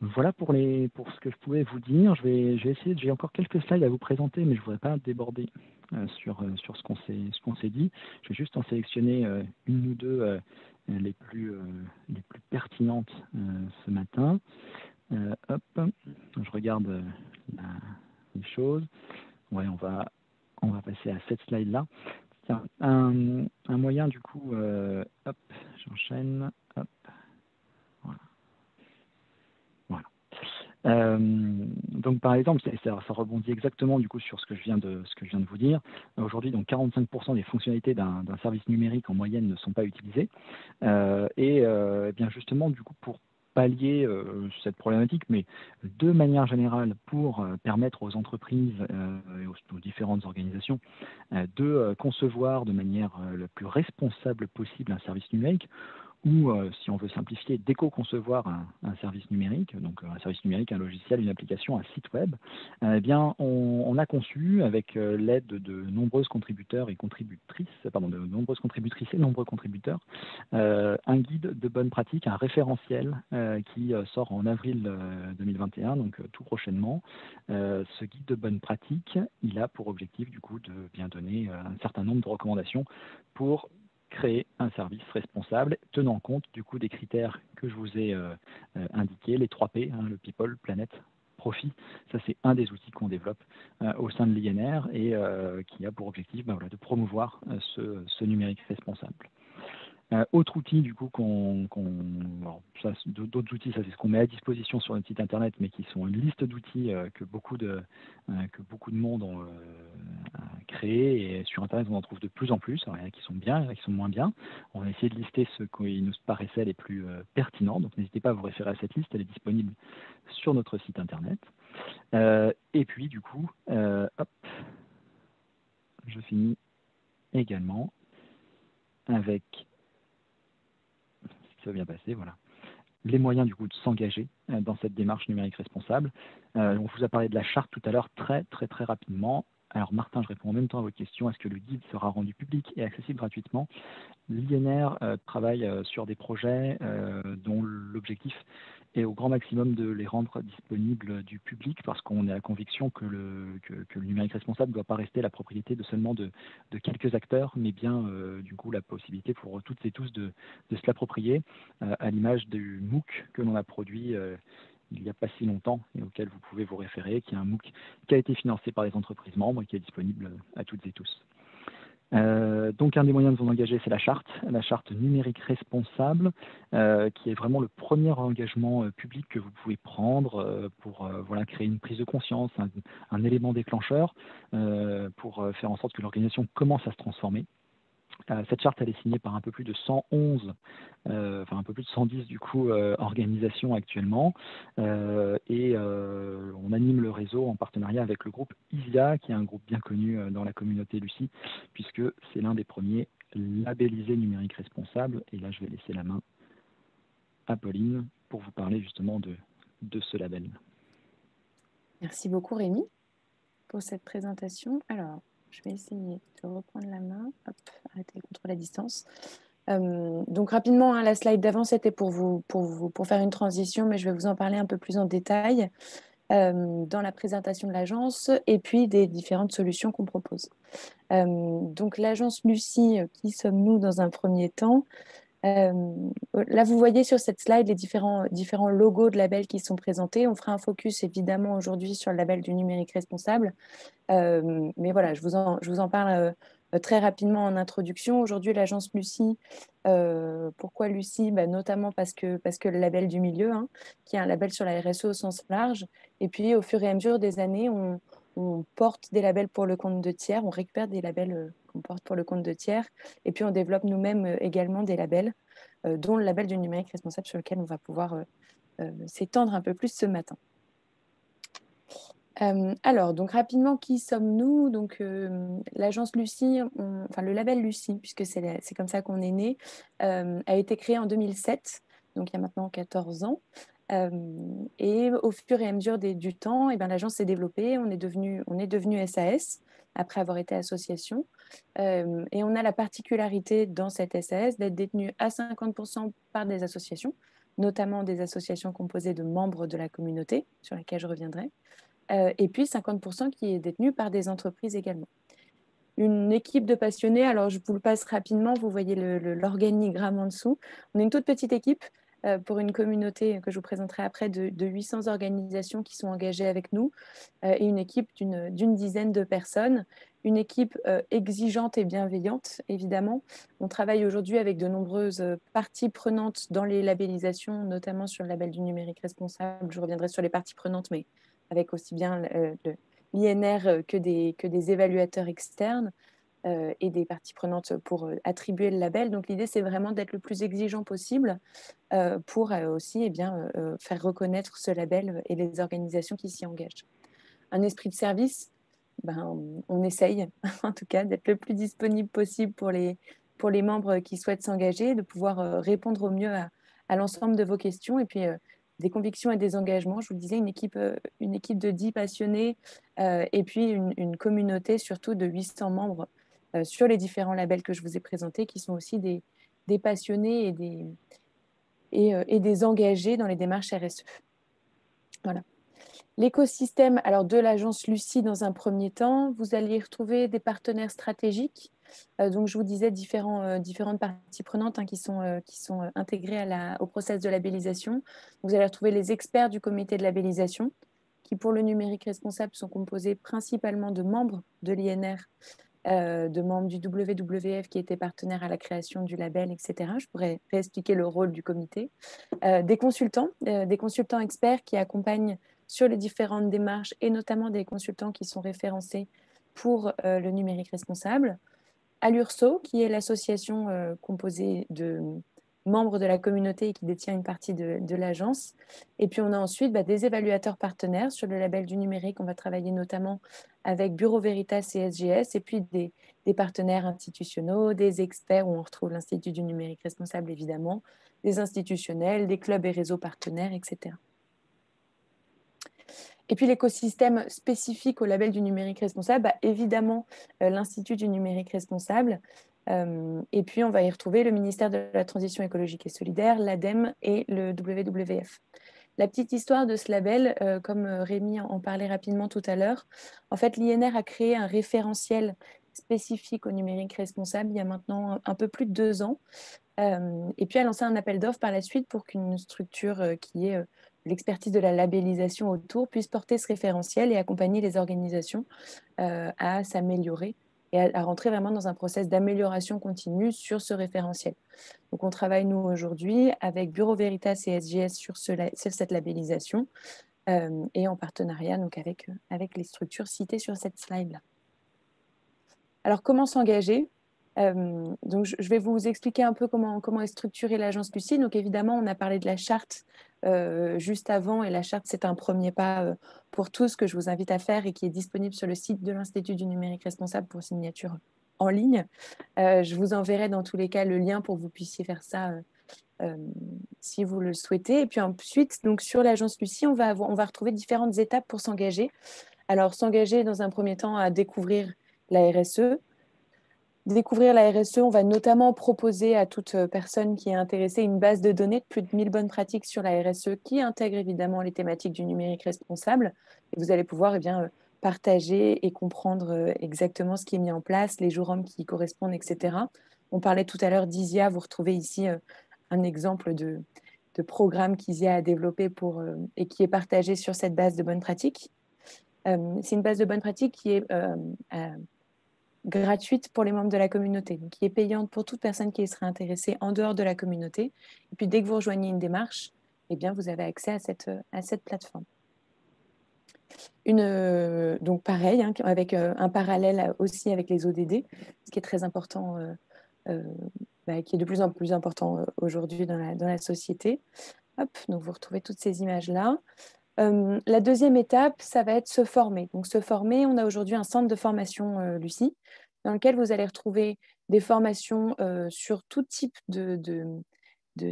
Voilà pour ce que je pouvais vous dire. Je vais essayer, j'ai encore quelques slides à vous présenter, mais je ne voudrais pas déborder sur ce qu'on s'est dit. Je vais juste en sélectionner une ou deux les plus pertinentes ce matin. Hop, je regarde les choses. Ouais, on va passer à cette slide-là. Tiens, un moyen du coup, hop, j'enchaîne, hop, voilà. Donc par exemple, ça rebondit exactement du coup sur ce que je viens de vous dire. Aujourd'hui, donc 45% des fonctionnalités d'un service numérique en moyenne ne sont pas utilisées. Et bien justement, du coup, pour pallier cette problématique, mais de manière générale pour permettre aux entreprises et aux différentes organisations de concevoir de manière la plus responsable possible un service numérique, ou, si on veut simplifier, d'éco-concevoir un service numérique, donc un service numérique, un logiciel, une application, un site web, eh bien, on a conçu, avec l'aide de nombreuses contributeurs et contributrices, de nombreuses contributrices et nombreux contributeurs, un guide de bonnes pratiques, un référentiel qui sort en avril 2021, donc tout prochainement. Ce guide de bonnes pratiques, il a pour objectif, du coup, de bien donner un certain nombre de recommandations pour créer un service responsable, tenant compte du coup des critères que je vous ai indiqués, les 3 P, hein, le people, planète, profit. Ça, c'est un des outils qu'on développe au sein de l'INR et qui a pour objectif voilà, de promouvoir ce numérique responsable. Autre outil du coup d'autres outils, ça c'est ce qu'on met à disposition sur notre site internet, mais qui sont une liste d'outils que beaucoup de monde ont créé, et sur internet on en trouve de plus en plus. Alors, il y en a qui sont bien, il y en a qui sont moins bien. On va essayer de lister ceux qui nous paraissaient les plus pertinents, donc n'hésitez pas à vous référer à cette liste, elle est disponible sur notre site internet. Et puis du coup, hop, je finis également avec, ça va bien passer, voilà, les moyens du coup de s'engager dans cette démarche numérique responsable. On vous a parlé de la charte tout à l'heure très rapidement. Alors Martin, je réponds en même temps à votre question. Est-ce que le guide sera rendu public et accessible gratuitement? L'INR travaille sur des projets dont l'objectif est au grand maximum de les rendre disponibles du public, parce qu'on a la conviction que le numérique responsable ne doit pas rester la propriété de seulement de quelques acteurs, mais bien du coup la possibilité pour toutes et tous de se l'approprier, à l'image du MOOC que l'on a produit il n'y a pas si longtemps et auquel vous pouvez vous référer, qui est un MOOC qui a été financé par les entreprises membres et qui est disponible à toutes et tous. Donc un des moyens de vous engager, c'est la charte numérique responsable, qui est vraiment le premier engagement public que vous pouvez prendre pour voilà, créer une prise de conscience, un élément déclencheur pour faire en sorte que l'organisation commence à se transformer. Cette charte, elle est signée par un peu plus de 111, enfin un peu plus de 110 du coup organisations actuellement, et on anime le réseau en partenariat avec le groupe ISIA, qui est un groupe bien connu dans la communauté Lucie, puisque c'est l'un des premiers labellisés numériques responsables. Et là, je vais laisser la main à Pauline pour vous parler justement de ce label. Merci beaucoup Rémi pour cette présentation. Alors, je vais essayer de reprendre la main. Hop, arrêter le contrôle à distance. Donc rapidement, hein, la slide d'avant, c'était pour faire une transition, mais je vais vous en parler un peu plus en détail dans la présentation de l'agence et puis des différentes solutions qu'on propose. Donc l'agence Lucie, qui sommes-nous dans un premier temps? Là, vous voyez sur cette slide les différents logos de labels qui sont présentés. On fera un focus évidemment aujourd'hui sur le label du numérique responsable. Mais voilà, je vous en parle très rapidement en introduction. Aujourd'hui, l'agence Lucie, pourquoi Lucie? Notamment parce que le label du milieu, hein, qui est un label sur la RSE au sens large. Et puis, au fur et à mesure des années, on porte des labels pour le compte de tiers, on récupère des labels qu'on porte pour le compte de tiers, et puis on développe nous-mêmes également des labels, dont le label du numérique responsable sur lequel on va pouvoir s'étendre un peu plus ce matin. Alors, donc rapidement, qui sommes-nous? Donc, l'agence Lucie, enfin le label Lucie, puisque c'est comme ça qu'on est né, a été créé en 2007, donc il y a maintenant 14 ans. Et au fur et à mesure du temps, eh ben, l'agence s'est développée, on est devenu SAS après avoir été association. Et on a la particularité dans cette SAS d'être détenu à 50% par des associations, notamment des associations composées de membres de la communauté, sur lesquelles je reviendrai. Et puis 50% qui est détenu par des entreprises également. Une équipe de passionnés, alors je vous le passe rapidement, vous voyez l'organigramme en dessous. On est une toute petite équipe pour une communauté que je vous présenterai après de 800 organisations qui sont engagées avec nous et une équipe d'une dizaine de personnes. Une équipe exigeante et bienveillante, évidemment. On travaille aujourd'hui avec de nombreuses parties prenantes dans les labellisations, notamment sur le label du numérique responsable. Je reviendrai sur les parties prenantes, mais avec aussi bien l'INR que des évaluateurs externes et des parties prenantes pour attribuer le label. Donc l'idée, c'est vraiment d'être le plus exigeant possible pour aussi faire reconnaître ce label et les organisations qui s'y engagent. Un esprit de service, on essaye en tout cas d'être le plus disponible possible pour les membres qui souhaitent s'engager, de pouvoir répondre au mieux à l'ensemble de vos questions et puis des convictions et des engagements. Je vous le disais, une équipe de 10 passionnés et puis une communauté surtout de 800 membres sur les différents labels que je vous ai présentés qui sont aussi des passionnés et des engagés dans les démarches RSE. Voilà. L'écosystème de l'agence Lucie, dans un premier temps, vous allez y retrouver des partenaires stratégiques. Donc, je vous disais différentes parties prenantes qui sont intégrées au process de labellisation. Vous allez retrouver les experts du comité de labellisation, qui pour le numérique responsable sont composés principalement de membres de l'INR, de membres du WWF qui étaient partenaires à la création du label, etc. Je pourrais réexpliquer le rôle du comité. Des consultants experts qui accompagnent sur les différentes démarches et notamment des consultants qui sont référencés pour le numérique responsable. À l'URSSO, qui est l'association composée de membres de la communauté et qui détient une partie de l'agence. Et puis on a ensuite des évaluateurs partenaires sur le label du numérique. On va travailler notamment avec Bureau Veritas et SGS, et puis des partenaires institutionnels, des experts où on retrouve l'Institut du numérique responsable évidemment, des institutionnels, des clubs et réseaux partenaires, etc. Et puis l'écosystème spécifique au label du numérique responsable, évidemment l'Institut du numérique responsable. Et puis on va y retrouver le ministère de la Transition écologique et solidaire, l'ADEME et le WWF. La petite histoire de ce label, comme Rémi en parlait rapidement tout à l'heure, en fait l'INR a créé un référentiel spécifique au numérique responsable il y a maintenant un peu plus de 2 ans. Et puis a lancé un appel d'offres par la suite pour qu'une structure qui ait l'expertise de la labellisation autour puisse porter ce référentiel et accompagner les organisations à s'améliorer et à rentrer vraiment dans un process d'amélioration continue sur ce référentiel. Donc on travaille nous aujourd'hui avec Bureau Veritas et SGS sur cette labellisation et en partenariat donc avec les structures citées sur cette slide-là. Alors comment s'engager ? Donc, je vais vous expliquer un peu comment est structurée l'agence Lucie. Donc, évidemment, on a parlé de la charte juste avant, et la charte, c'est un premier pas pour tous que je vous invite à faire et qui est disponible sur le site de l'Institut du numérique responsable pour signature en ligne. Je vous enverrai dans tous les cas le lien pour que vous puissiez faire ça si vous le souhaitez. Et puis ensuite, donc, sur l'agence Lucie, on va retrouver différentes étapes pour s'engager. Alors, s'engager dans un premier temps à découvrir la RSE. Découvrir la RSE, on va notamment proposer à toute personne qui est intéressée une base de données de plus de 1000 bonnes pratiques sur la RSE qui intègre évidemment les thématiques du numérique responsable. Et vous allez pouvoir partager et comprendre exactement ce qui est mis en place, les jours hommes qui y correspondent, etc. On parlait tout à l'heure d'ISIA, vous retrouvez ici un exemple de programme qu'ISIA a développé et qui est partagé sur cette base de bonnes pratiques. C'est une base de bonnes pratiques qui est gratuite pour les membres de la communauté, donc qui est payante pour toute personne qui serait intéressée en dehors de la communauté. Et puis dès que vous rejoignez une démarche, eh bien, vous avez accès à cette plateforme. Donc pareil, hein, avec un parallèle aussi avec les ODD, ce qui est très important, qui est de plus en plus important aujourd'hui dans la société. Hop, donc vous retrouvez toutes ces images-là. La deuxième étape, ça va être se former. Donc se former, on a aujourd'hui un centre de formation Lucie, dans lequel vous allez retrouver des formations sur tout type de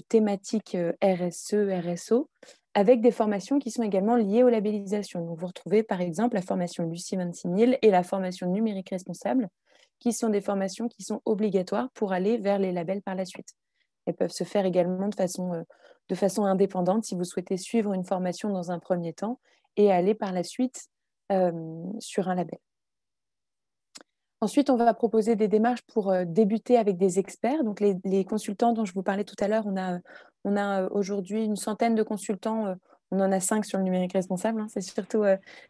thématiques RSE, RSO, avec des formations qui sont également liées aux labellisations. Donc vous retrouvez par exemple la formation Lucie 26000 et la formation numérique responsable, qui sont des formations qui sont obligatoires pour aller vers les labels par la suite. Elles peuvent se faire également de façon indépendante si vous souhaitez suivre une formation dans un premier temps et aller par la suite sur un label. Ensuite, on va proposer des démarches pour débuter avec des experts. Donc, les consultants dont je vous parlais tout à l'heure, on a aujourd'hui une centaine de consultants. On en a 5 sur le numérique responsable. Hein,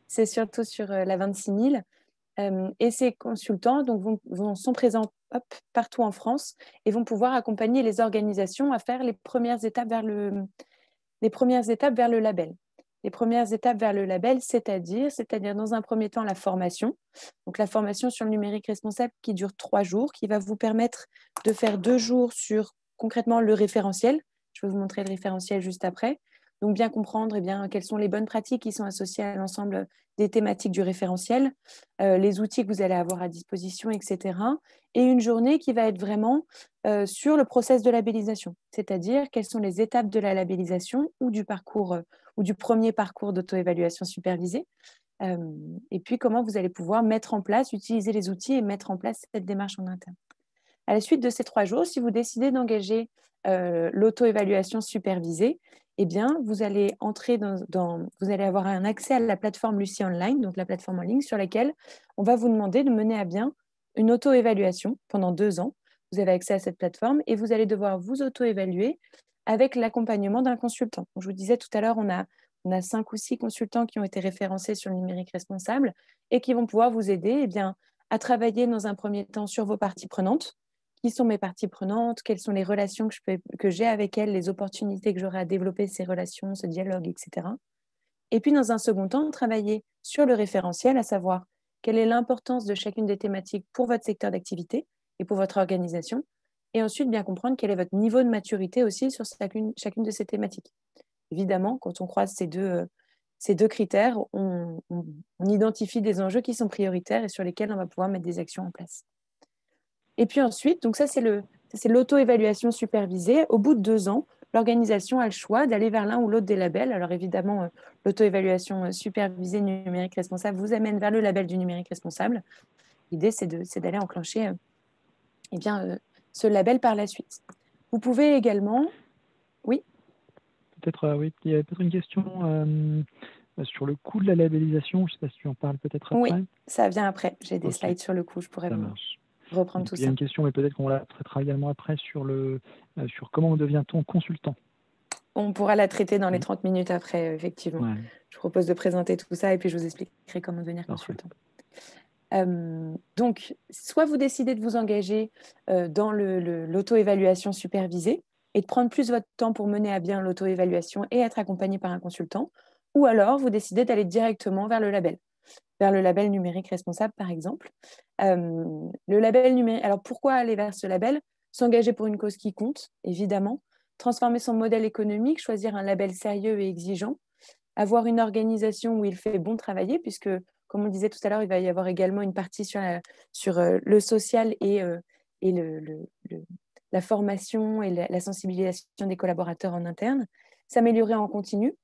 c'est surtout sur la 26000. Et ces consultants donc, sont présents partout en France et vont pouvoir accompagner les organisations à faire les premières étapes vers le label. Les premières étapes vers le label, c'est-à-dire dans un premier temps la formation. Donc la formation sur le numérique responsable qui dure 3 jours, qui va vous permettre de faire 2 jours sur concrètement le référentiel. Je vais vous montrer le référentiel juste après. Donc bien comprendre quelles sont les bonnes pratiques qui sont associées à l'ensemble des thématiques du référentiel, les outils que vous allez avoir à disposition, etc. Et une journée qui va être vraiment sur le process de labellisation, c'est-à-dire quelles sont les étapes de la labellisation ou du parcours ou du premier parcours d'auto-évaluation supervisée, et puis comment vous allez pouvoir mettre en place, utiliser les outils et mettre en place cette démarche en interne. À la suite de ces 3 jours, si vous décidez d'engager l'auto-évaluation supervisée, eh bien, vous allez vous allez avoir un accès à la plateforme Lucie Online, donc la plateforme en ligne sur laquelle on va vous demander de mener à bien une auto-évaluation pendant 2 ans. Vous avez accès à cette plateforme et vous allez devoir vous auto-évaluer avec l'accompagnement d'un consultant. Donc, je vous disais tout à l'heure, on a 5 ou 6 consultants qui ont été référencés sur le numérique responsable et qui vont pouvoir vous aider à travailler dans un premier temps sur vos parties prenantes. Qui sont mes parties prenantes, quelles sont les relations que j'ai avec elles, les opportunités que j'aurai à développer ces relations, ce dialogue, etc. Et puis, dans un second temps, travailler sur le référentiel, à savoir quelle est l'importance de chacune des thématiques pour votre secteur d'activité et pour votre organisation. Et ensuite, bien comprendre quel est votre niveau de maturité aussi sur chacune de ces thématiques. Évidemment, quand on croise ces deux critères, on identifie des enjeux qui sont prioritaires et sur lesquels on va pouvoir mettre des actions en place. Et puis ensuite, donc ça c'est l'auto-évaluation supervisée. Au bout de 2 ans, l'organisation a le choix d'aller vers l'un ou l'autre des labels. Alors évidemment, l'auto-évaluation supervisée numérique responsable vous amène vers le label du numérique responsable. L'idée, c'est d'aller enclencher ce label par la suite. Vous pouvez également... Oui. Oui, il y avait peut-être une question sur le coût de la labellisation. Je ne sais pas si tu en parles peut-être après. Oui, ça vient après. J'ai des slides sur le coût. Je pourrais reprendre tout ça. Il y a une question, mais peut-être qu'on la traitera également après sur comment devient-on consultant. On pourra la traiter dans les 30 minutes après, effectivement. Ouais. Je propose de présenter tout ça et puis je vous expliquerai comment devenir consultant. Donc, soit vous décidez de vous engager dans l'auto-évaluation supervisée et de prendre plus votre temps pour mener à bien l'auto-évaluation et être accompagné par un consultant, ou alors vous décidez d'aller directement vers le label numérique responsable, par exemple. Le label numérique. Alors, pourquoi aller vers ce label? S'engager pour une cause qui compte, évidemment. Transformer son modèle économique, choisir un label sérieux et exigeant. Avoir une organisation où il fait bon travailler, puisque, comme on le disait tout à l'heure, il va y avoir également une partie sur le social et la formation et la sensibilisation des collaborateurs en interne. S'améliorer en continu.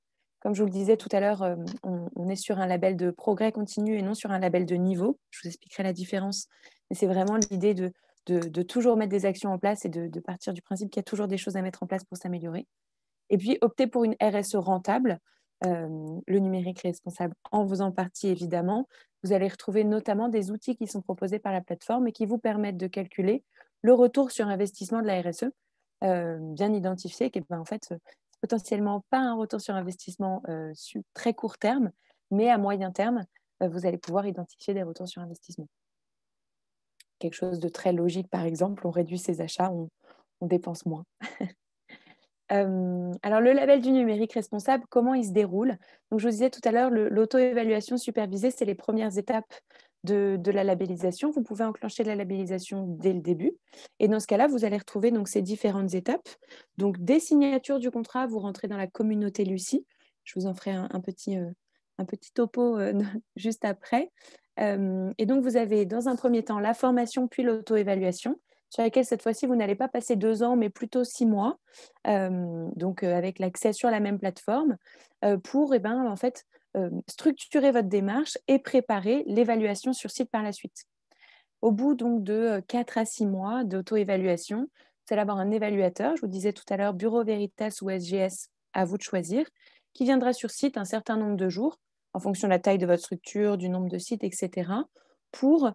Comme je vous le disais tout à l'heure, on est sur un label de progrès continu et non sur un label de niveau. Je vous expliquerai la différence. Mais c'est vraiment l'idée de toujours mettre des actions en place et de partir du principe qu'il y a toujours des choses à mettre en place pour s'améliorer. Et puis, opter pour une RSE rentable, le numérique responsable en faisant partie, évidemment. Vous allez retrouver notamment des outils qui sont proposés par la plateforme et qui vous permettent de calculer le retour sur investissement de la RSE, bien identifié, qui en fait, potentiellement pas un retour sur investissement sur très court terme, mais à moyen terme, vous allez pouvoir identifier des retours sur investissement. Quelque chose de très logique, par exemple, on réduit ses achats, on dépense moins. Alors, le label du numérique responsable, comment il se déroule? Donc, je vous disais tout à l'heure, l'auto-évaluation supervisée, c'est les premières étapes de la labellisation. Vous pouvez enclencher la labellisation dès le début. Et dans ce cas-là, vous allez retrouver donc, ces différentes étapes. Donc, dès signature du contrat, vous rentrez dans la communauté Lucie. Je vous en ferai un petit topo juste après. Et donc, vous avez dans un premier temps la formation puis l'auto-évaluation, sur laquelle cette fois-ci, vous n'allez pas passer 2 ans, mais plutôt 6 mois, donc avec l'accès sur la même plateforme, pour en fait, structurer votre démarche et préparer l'évaluation sur site par la suite. Au bout donc de 4 à 6 mois d'auto-évaluation, vous allez avoir un évaluateur, je vous disais tout à l'heure, Bureau Veritas ou SGS, à vous de choisir, qui viendra sur site un certain nombre de jours, en fonction de la taille de votre structure, du nombre de sites, etc., pour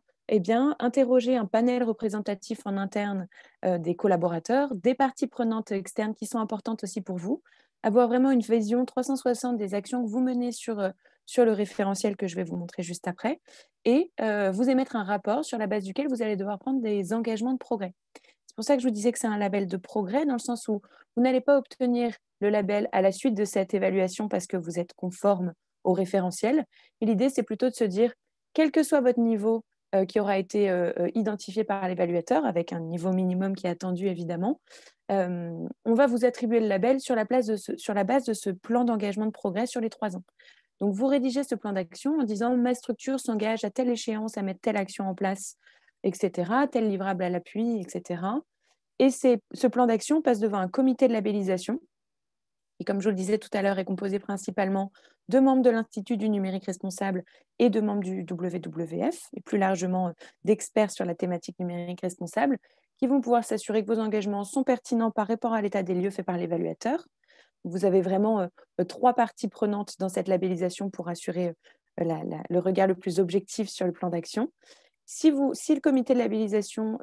interroger un panel représentatif en interne des collaborateurs, des parties prenantes externes qui sont importantes aussi pour vous, avoir vraiment une vision 360 des actions que vous menez sur le référentiel que je vais vous montrer juste après, et vous émettre un rapport sur la base duquel vous allez devoir prendre des engagements de progrès. C'est pour ça que je vous disais que c'est un label de progrès, dans le sens où vous n'allez pas obtenir le label à la suite de cette évaluation parce que vous êtes conforme au référentiel. Mais l'idée, c'est plutôt de se dire, quel que soit votre niveau qui aura été identifié par l'évaluateur, avec un niveau minimum qui est attendu évidemment, on va vous attribuer le label sur la base de ce plan d'engagement de progrès sur les 3 ans. Donc, vous rédigez ce plan d'action en disant « ma structure s'engage à telle échéance à mettre telle action en place, etc., tel livrable à l'appui, etc. » Et ce plan d'action passe devant un comité de labellisation qui, comme je vous le disais tout à l'heure, est composé principalement de membres de l'Institut du numérique responsable et de membres du WWF, et plus largement d'experts sur la thématique numérique responsable, qui vont pouvoir s'assurer que vos engagements sont pertinents par rapport à l'état des lieux fait par l'évaluateur. Vous avez vraiment 3 parties prenantes dans cette labellisation pour assurer le regard le plus objectif sur le plan d'action. Si le comité de labellisation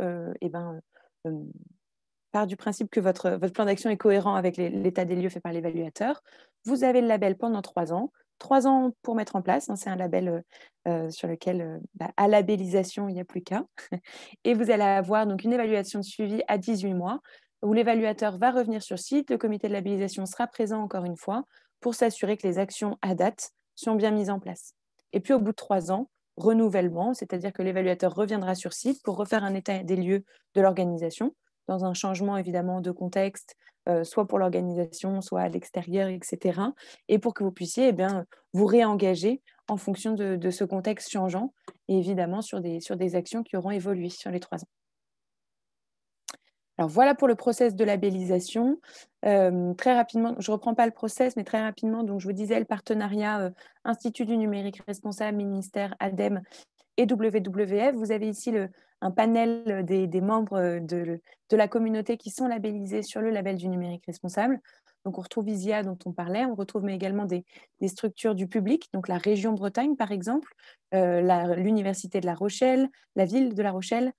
part du principe que votre plan d'action est cohérent avec l'état des lieux fait par l'évaluateur, vous avez le label pendant 3 ans. 3 ans pour mettre en place, hein, c'est un label sur lequel, à labellisation, il n'y a plus qu'à. Et vous allez avoir donc une évaluation de suivi à 18 mois, où l'évaluateur va revenir sur site, le comité de labellisation sera présent encore une fois, pour s'assurer que les actions à date sont bien mises en place. Et puis au bout de 3 ans, renouvellement, c'est-à-dire que l'évaluateur reviendra sur site pour refaire un état des lieux de l'organisation, dans un changement évidemment de contexte, soit pour l'organisation, soit à l'extérieur, etc. Et pour que vous puissiez vous réengager en fonction de ce contexte changeant, et évidemment sur des actions qui auront évolué sur les 3 ans. Alors voilà pour le process de labellisation. Très rapidement, je ne reprends pas le process, mais très rapidement, donc je vous disais le partenariat Institut du numérique responsable, ministère, ADEME et WWF. Vous avez ici un panel des membres de la communauté qui sont labellisés sur le label du numérique responsable. Donc, on retrouve ISIA dont on parlait, on retrouve mais également des structures du public, donc la région Bretagne par exemple, l'Université de La Rochelle, la ville de La Rochelle,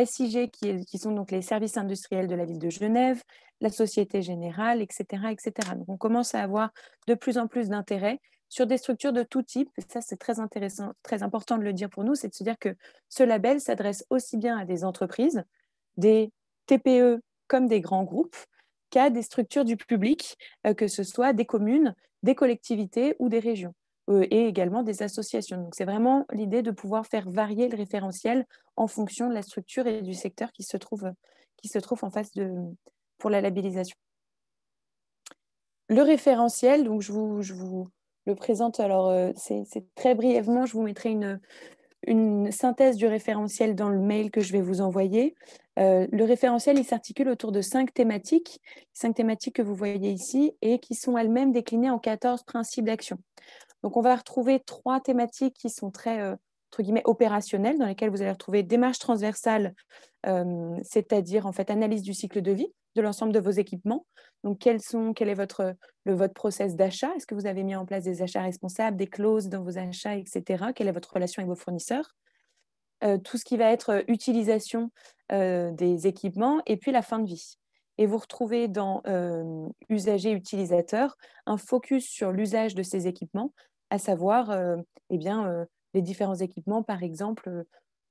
SIG qui sont donc les services industriels de la ville de Genève, la Société Générale, etc., etc. Donc, on commence à avoir de plus en plus d'intérêt sur des structures de tout type. Et ça, c'est très intéressant, très important de le dire pour nous, c'est de se dire que ce label s'adresse aussi bien à des entreprises, des TPE comme des grands groupes, qu'à des structures du public, que ce soit des communes, des collectivités ou des régions, et également des associations. Donc, c'est vraiment l'idée de pouvoir faire varier le référentiel en fonction de la structure et du secteur qui se trouve en face pour la labellisation. Le référentiel, donc je vous le présente, alors c'est très brièvement, je vous mettrai une synthèse du référentiel dans le mail que je vais vous envoyer. Le référentiel, il s'articule autour de 5 thématiques que vous voyez ici et qui sont elles-mêmes déclinées en 14 principes d'action. Donc, on va retrouver 3 thématiques qui sont très, entre guillemets, opérationnelles, dans lesquelles vous allez retrouver démarche transversale, c'est-à-dire en fait analyse du cycle de vie de l'ensemble de vos équipements. Donc, quel est votre process d'achat? Est-ce que vous avez mis en place des achats responsables, des clauses dans vos achats, etc.? Quelle est votre relation avec vos fournisseurs? tout ce qui va être utilisation des équipements et puis la fin de vie. Et vous retrouvez dans usagers utilisateurs un focus sur l'usage de ces équipements, à savoir les différents équipements, par exemple,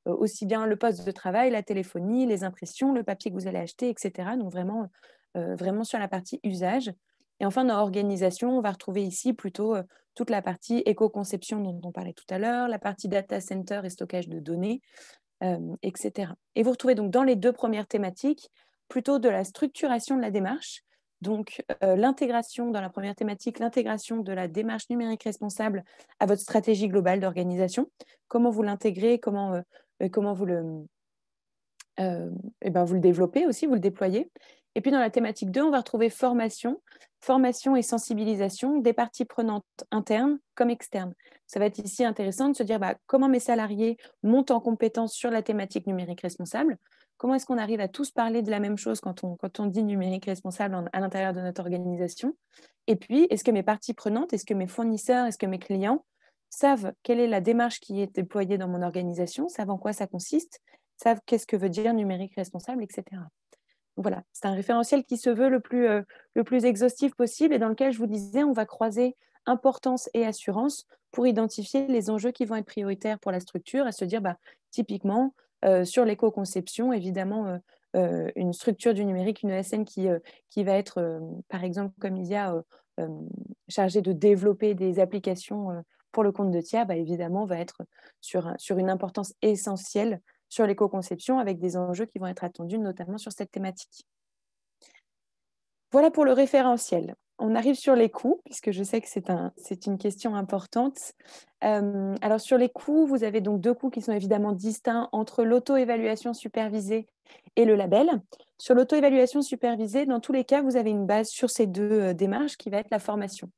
aussi bien le poste de travail, la téléphonie, les impressions, le papier que vous allez acheter, etc. Donc vraiment sur la partie usage. Et enfin, dans organisation, on va retrouver ici plutôt toute la partie éco-conception dont on parlait tout à l'heure, la partie data center et stockage de données, etc. Et vous retrouvez donc dans les 2 premières thématiques plutôt de la structuration de la démarche. Donc, l'intégration dans la première thématique, l'intégration de la démarche numérique responsable à votre stratégie globale d'organisation. Comment vous l'intégrez, comment vous le développez aussi, vous le déployez. Et puis dans la thématique 2, on va retrouver formation et sensibilisation des parties prenantes internes comme externes. Ça va être ici intéressant de se dire comment mes salariés montent en compétence sur la thématique numérique responsable. Comment est-ce qu'on arrive à tous parler de la même chose quand on dit numérique responsable à l'intérieur de notre organisation? Et puis, est-ce que mes parties prenantes, est-ce que mes fournisseurs, est-ce que mes clients savent quelle est la démarche qui est déployée dans mon organisation, savent en quoi ça consiste, savent qu'est-ce que veut dire numérique responsable, etc. Donc voilà, c'est un référentiel qui se veut le plus exhaustif possible et dans lequel, je vous disais, on va croiser importance et assurance pour identifier les enjeux qui vont être prioritaires pour la structure et se dire, typiquement, sur l'éco-conception, évidemment, une structure du numérique, une ESN qui va être, par exemple, comme il y a chargée de développer des applications pour le compte de tiers, évidemment, va être sur une importance essentielle sur l'éco-conception avec des enjeux qui vont être attendus, notamment sur cette thématique. Voilà pour le référentiel. On arrive sur les coûts, puisque je sais que c'est une question importante. Alors sur les coûts, vous avez donc 2 coûts qui sont évidemment distincts entre l'auto-évaluation supervisée et le label. Sur l'auto-évaluation supervisée, dans tous les cas, vous avez une base sur ces 2 démarches qui va être la formation.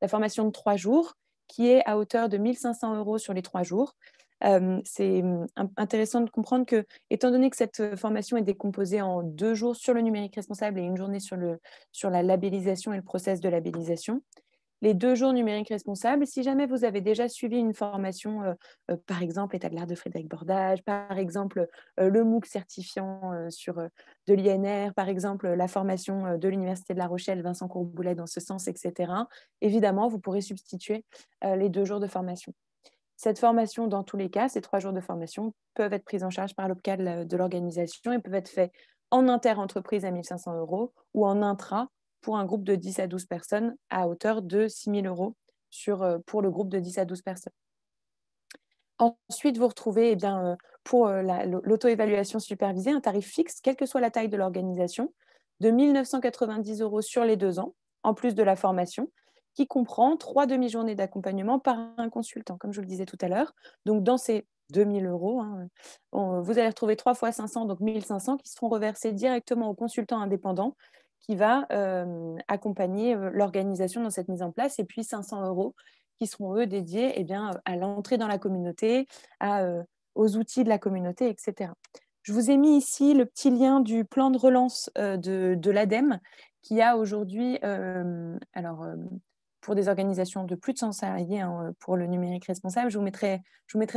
La formation de 3 jours, qui est à hauteur de 1 500 € sur les 3 jours. C'est intéressant de comprendre que, étant donné que cette formation est décomposée en 2 jours sur le numérique responsable et 1 journée sur la labellisation et le process de labellisation, les 2 jours numérique responsable, si jamais vous avez déjà suivi une formation, par exemple l'état de l'art de Frédéric Bordage, par exemple le MOOC certifiant de l'INR, par exemple la formation de l'Université de La Rochelle, Vincent Courboulet dans ce sens, etc. Évidemment, vous pourrez substituer les 2 jours de formation. Cette formation, dans tous les cas, ces 3 jours de formation peuvent être prises en charge par l'OPCAL de l'organisation et peuvent être faits en inter-entreprise à 1 500 € ou en intra pour un groupe de 10 à 12 personnes à hauteur de 6 000 € pour le groupe de 10 à 12 personnes. Ensuite, vous retrouvez pour l'auto-évaluation supervisée un tarif fixe, quelle que soit la taille de l'organisation, de 1 990 € sur les 2 ans, en plus de la formation, qui comprend 3 demi-journées d'accompagnement par un consultant, comme je vous le disais tout à l'heure. Donc, dans ces 2 000 €, vous allez retrouver 3 fois 500, donc 1 500, qui seront reversés directement au consultant indépendant qui va accompagner l'organisation dans cette mise en place, et puis 500 € qui seront, eux, dédiés à l'entrée dans la communauté, aux outils de la communauté, etc. Je vous ai mis ici le petit lien du plan de relance de l'ADEME, qui a aujourd'hui, pour des organisations de plus de 100 salariés, pour le numérique responsable, je vous mettrai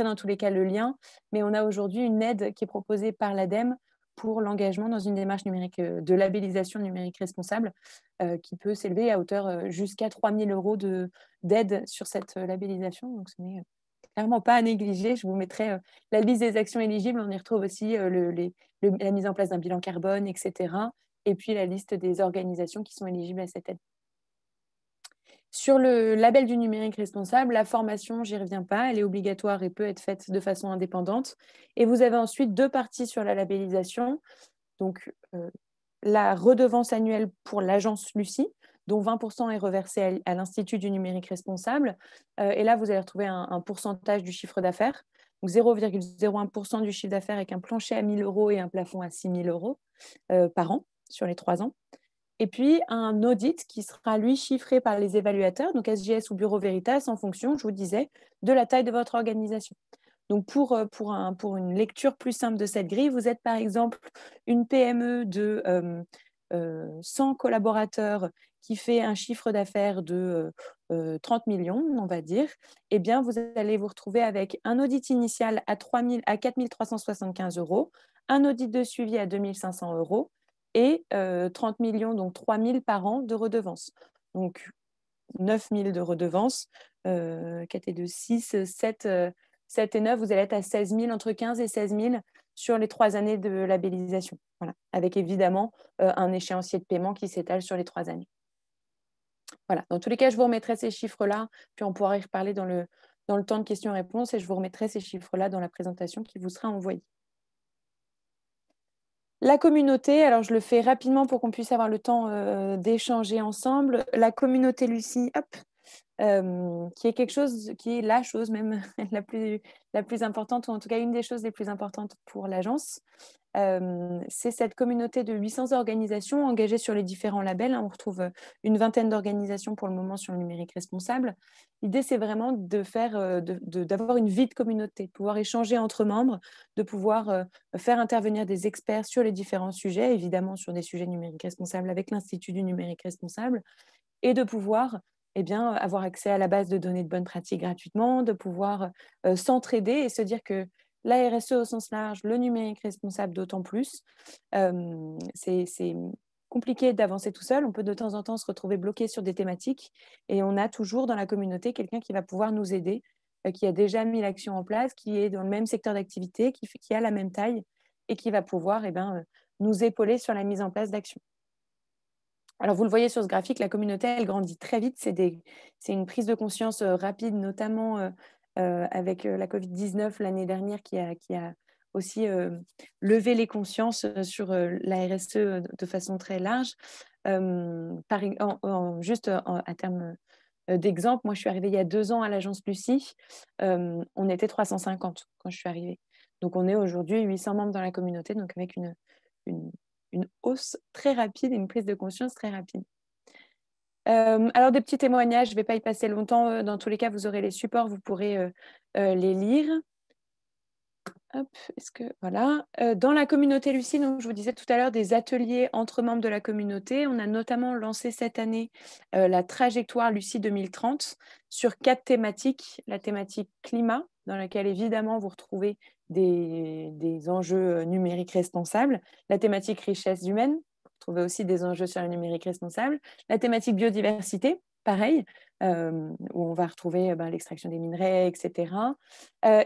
dans tous les cas le lien, mais on a aujourd'hui une aide qui est proposée par l'ADEME pour l'engagement dans une démarche numérique de labellisation numérique responsable qui peut s'élever à hauteur jusqu'à 3 000 € d'aide sur cette labellisation. Donc, ce n'est clairement pas à négliger. Je vous mettrai la liste des actions éligibles. On y retrouve aussi la mise en place d'un bilan carbone, etc. Et puis la liste des organisations qui sont éligibles à cette aide. Sur le label du numérique responsable, la formation, j'y reviens pas, elle est obligatoire et peut être faite de façon indépendante. Et vous avez ensuite 2 parties sur la labellisation. Donc, la redevance annuelle pour l'agence Lucie, dont 20% est reversé à l'Institut du numérique responsable. Et là, vous allez retrouver un pourcentage du chiffre d'affaires. Donc, 0,01% du chiffre d'affaires avec un plancher à 1 000 € et un plafond à 6 000 € par an sur les 3 ans. Et puis, un audit qui sera, lui, chiffré par les évaluateurs, donc SGS ou Bureau Veritas, en fonction, je vous disais, de la taille de votre organisation. Donc, pour une lecture plus simple de cette grille, vous êtes par exemple une PME de 100 collaborateurs qui fait un chiffre d'affaires de 30 millions, on va dire, eh bien, vous allez vous retrouver avec un audit initial à 4 375 €, un audit de suivi à 2 500 € et 30 millions, donc 3 000 par an de redevances. Donc, 9 000 de redevances, 4 et 2, 6, 7, 7 et 9, vous allez être à 16 000, entre 15 et 16 000 sur les 3 années de labellisation. Voilà. Avec évidemment un échéancier de paiement qui s'étale sur les 3 années. Voilà. Dans tous les cas, je vous remettrai ces chiffres-là, puis on pourra y reparler dans le temps de questions-réponses et je vous remettrai ces chiffres-là dans la présentation qui vous sera envoyée. La communauté, alors je le fais rapidement pour qu'on puisse avoir le temps d'échanger ensemble. La communauté Lucie, hop, qui est quelque chose, qui est la chose même la plus importante, ou en tout cas une des choses les plus importantes pour l'agence. C'est cette communauté de 800 organisations engagées sur les différents labels. On retrouve une vingtaine d'organisations pour le moment sur le numérique responsable. L'idée, c'est vraiment d'avoir une vie de communauté, de pouvoir échanger entre membres, de pouvoir faire intervenir des experts sur les différents sujets, évidemment sur des sujets numériques responsables avec l'Institut du numérique responsable, et de pouvoir avoir accès à la base de données de bonnes pratiques gratuitement, de pouvoir s'entraider et se dire que la RSE au sens large, le numérique responsable d'autant plus. C'est compliqué d'avancer tout seul. On peut de temps en temps se retrouver bloqué sur des thématiques et on a toujours dans la communauté quelqu'un qui va pouvoir nous aider, qui a déjà mis l'action en place, qui est dans le même secteur d'activité, qui a la même taille et qui va pouvoir nous épauler sur la mise en place d'actions. Alors, vous le voyez sur ce graphique, la communauté, elle grandit très vite. C'est une prise de conscience rapide, notamment avec la Covid-19 l'année dernière qui a aussi levé les consciences sur la RSE de façon très large. Juste à terme d'exemple, moi, je suis arrivée il y a 2 ans à l'agence Lucie. On était 350 quand je suis arrivée. Donc, on est aujourd'hui 800 membres dans la communauté, donc avec une hausse très rapide et une prise de conscience très rapide. Alors, des petits témoignages, je ne vais pas y passer longtemps. Dans tous les cas, vous aurez les supports, vous pourrez les lire. Hop, voilà. Dans la communauté Lucie, donc, je vous disais tout à l'heure, des ateliers entre membres de la communauté. On a notamment lancé cette année la trajectoire Lucie 2030 sur 4 thématiques. La thématique climat, dans laquelle évidemment vous retrouvez des enjeux numériques responsables. La thématique richesse humaine, vous retrouvez aussi des enjeux sur le numérique responsable. La thématique biodiversité, pareil, où on va retrouver l'extraction des minerais, etc.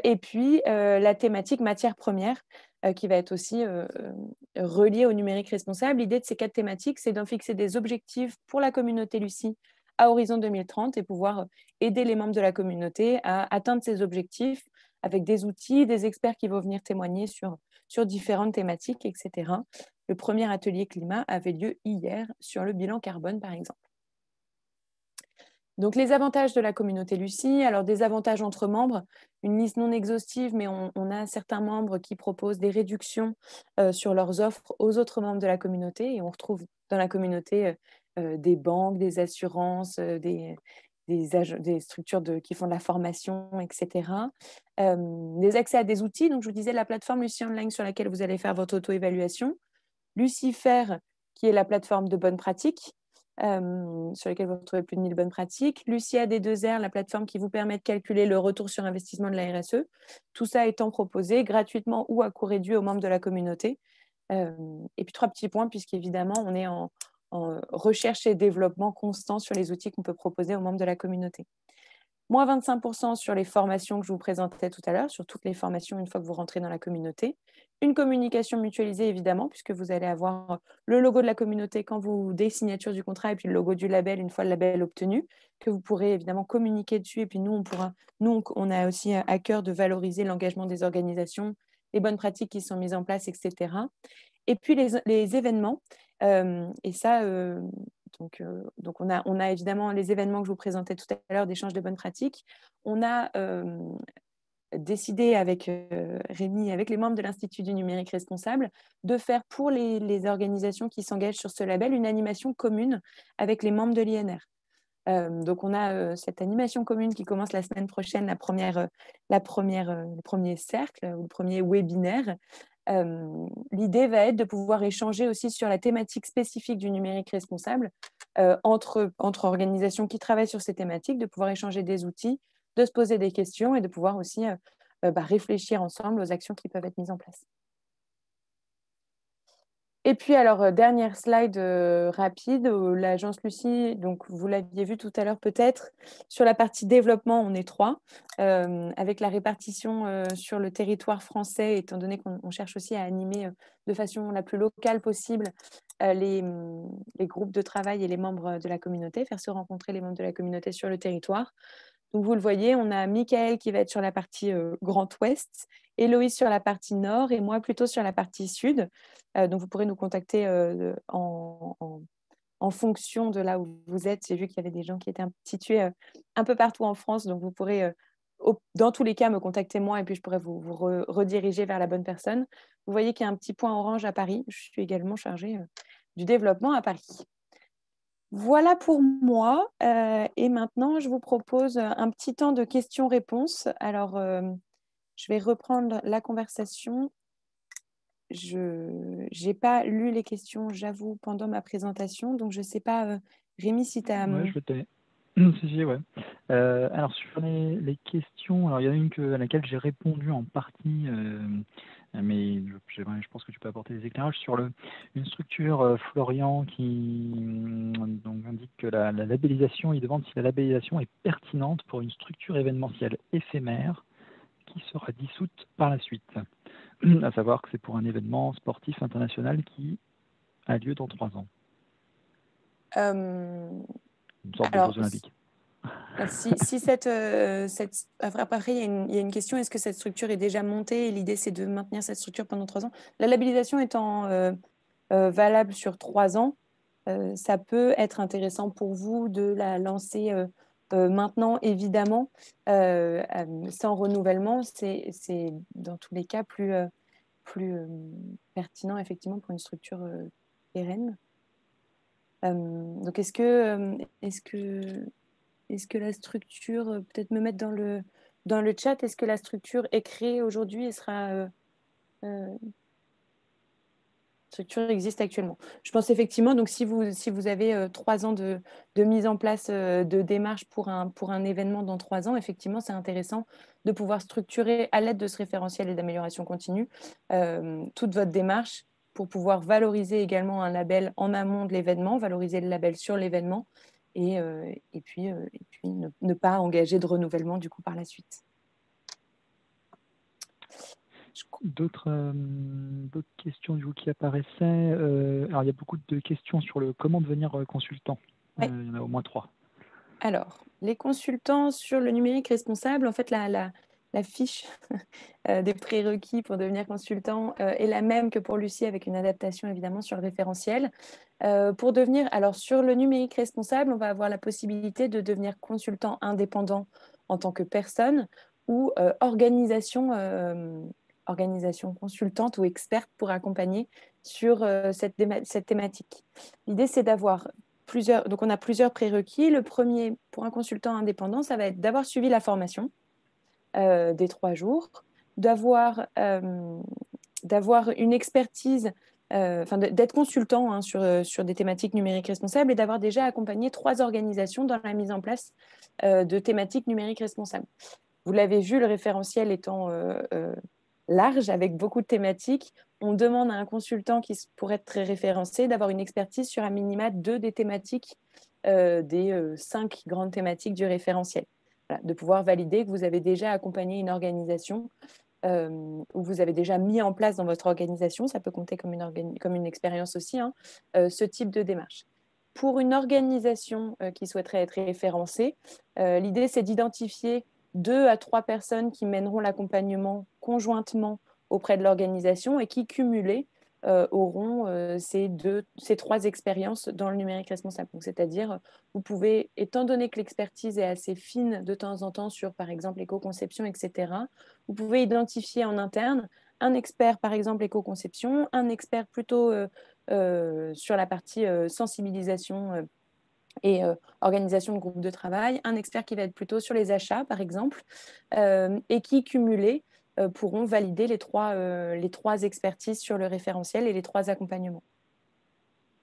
Et puis, la thématique matières premières, qui va être aussi reliée au numérique responsable. L'idée de ces 4 thématiques, c'est d'en fixer des objectifs pour la communauté Lucie à horizon 2030 et pouvoir aider les membres de la communauté à atteindre ces objectifs avec des outils, des experts qui vont venir témoigner sur différentes thématiques, etc. Le premier atelier climat avait lieu hier sur le bilan carbone, par exemple. Donc, les avantages de la communauté Lucie, alors des avantages entre membres, une liste non exhaustive, mais on a certains membres qui proposent des réductions sur leurs offres aux autres membres de la communauté et on retrouve dans la communauté des banques, des assurances, des structures qui font de la formation, etc. Des accès à des outils, donc je vous disais la plateforme Lucie Online sur laquelle vous allez faire votre auto-évaluation, Lucifer qui est la plateforme de bonnes pratiques, sur lesquelles vous retrouvez plus de 1000 bonnes pratiques. Lucia D2R, la plateforme qui vous permet de calculer le retour sur investissement de la RSE. Tout ça étant proposé gratuitement ou à coût réduit aux membres de la communauté. Et puis 3 petits points, puisqu'évidemment, on est en recherche et développement constant sur les outils qu'on peut proposer aux membres de la communauté. Moins 25% sur les formations que je vous présentais tout à l'heure, sur toutes les formations une fois que vous rentrez dans la communauté. Une communication mutualisée, évidemment, puisque vous allez avoir le logo de la communauté quand vous dès signature du contrat et puis le logo du label une fois le label obtenu, que vous pourrez évidemment communiquer dessus. Et puis nous, on a aussi à cœur de valoriser l'engagement des organisations, les bonnes pratiques qui sont mises en place, etc. Et puis les événements. Et ça... Donc on a évidemment les événements que je vous présentais tout à l'heure d'échange de bonnes pratiques. On a décidé avec Rémi, avec les membres de l'Institut du numérique responsable, de faire pour les organisations qui s'engagent sur ce label une animation commune avec les membres de l'INR. Donc on a cette animation commune qui commence la semaine prochaine, le premier cercle ou le premier webinaire L'idée va être de pouvoir échanger aussi sur la thématique spécifique du numérique responsable entre organisations qui travaillent sur ces thématiques, de pouvoir échanger des outils, de se poser des questions et de pouvoir aussi réfléchir ensemble aux actions qui peuvent être mises en place. Et puis alors, dernière slide rapide, l'agence Lucie, donc vous l'aviez vu tout à l'heure peut-être, sur la partie développement, on est 3, avec la répartition sur le territoire français, étant donné qu'on cherche aussi à animer de façon la plus locale possible les groupes de travail et les membres de la communauté, faire se rencontrer les membres de la communauté sur le territoire. Donc, vous le voyez, on a Michael qui va être sur la partie Grand Ouest, Héloïse sur la partie Nord et moi plutôt sur la partie Sud. Donc, vous pourrez nous contacter en fonction de là où vous êtes. J'ai vu qu'il y avait des gens qui étaient situés un peu partout en France. Donc, vous pourrez, dans tous les cas, me contacter moi et puis je pourrais vous rediriger vers la bonne personne. Vous voyez qu'il y a un petit point orange à Paris. Je suis également chargée du développement à Paris. Voilà pour moi. Et maintenant, je vous propose un petit temps de questions-réponses. Alors, je vais reprendre la conversation. Je n'ai pas lu les questions, j'avoue, pendant ma présentation. Donc, je ne sais pas, Rémi, si tu as... Ouais, je t'ai. Si, ouais. Alors, sur les questions, alors il y en a une à laquelle j'ai répondu en partie, mais je pense que tu peux apporter des éclairages sur une structure, Florian, qui donc indique que la labellisation, il demande si la labellisation est pertinente pour une structure événementielle éphémère qui sera dissoute par la suite. À savoir que c'est pour un événement sportif international qui a lieu dans 3 ans. Une sorte de Jeux Olympiques. Après, il y a une question, est-ce que cette structure est déjà montée et l'idée, c'est de maintenir cette structure pendant 3 ans? La labellisation étant valable sur 3 ans, ça peut être intéressant pour vous de la lancer maintenant, évidemment. Sans renouvellement, c'est dans tous les cas plus pertinent, effectivement, pour une structure pérenne. Donc, est-ce que la structure, peut-être me mettre dans le chat, est-ce que la structure est créée aujourd'hui et sera... structure existe actuellement. Je pense effectivement, donc si vous avez 3 ans de mise en place de démarche pour un événement dans 3 ans, effectivement, c'est intéressant de pouvoir structurer à l'aide de ce référentiel et d'amélioration continue toute votre démarche pour pouvoir valoriser également un label en amont de l'événement, valoriser le label sur l'événement et puis ne pas engager de renouvellement du coup par la suite. D'autres questions du coup qui apparaissaient. Alors, il y a beaucoup de questions sur le comment devenir consultant. Ouais. Il y en a au moins 3. Alors, les consultants sur le numérique responsable, en fait, la fiche des prérequis pour devenir consultant est la même que pour Lucie, avec une adaptation évidemment sur le référentiel. Pour devenir, alors sur le numérique responsable, on va avoir la possibilité de devenir consultant indépendant en tant que personne ou organisation consultante ou experte pour accompagner sur cette thématique. L'idée, c'est d'avoir donc on a plusieurs prérequis. Le premier, pour un consultant indépendant, ça va être d'avoir suivi la formation des 3 jours, d'avoir une expertise, d'être consultant sur des thématiques numériques responsables et d'avoir déjà accompagné 3 organisations dans la mise en place de thématiques numériques responsables. Vous l'avez vu, le référentiel étant large, avec beaucoup de thématiques, on demande à un consultant qui pourrait être très référencé d'avoir une expertise sur un minima 2 des thématiques, des 5 grandes thématiques du référentiel. Voilà, de pouvoir valider que vous avez déjà accompagné une organisation ou vous avez déjà mis en place dans votre organisation, ça peut compter comme une expérience aussi, ce type de démarche. Pour une organisation qui souhaiterait être référencée, l'idée, c'est d'identifier 2 à 3 personnes qui mèneront l'accompagnement conjointement auprès de l'organisation et qui, cumulées, auront ces 3 expériences dans le numérique responsable. C'est-à-dire, vous pouvez, étant donné que l'expertise est assez fine de temps en temps sur, par exemple, l'éco-conception, etc., vous pouvez identifier en interne un expert, par exemple, éco-conception, un expert plutôt sur la partie sensibilisation et organisation de groupes de travail, un expert qui va être plutôt sur les achats, par exemple, et qui, cumulé, pourront valider les trois expertises sur le référentiel et les 3 accompagnements.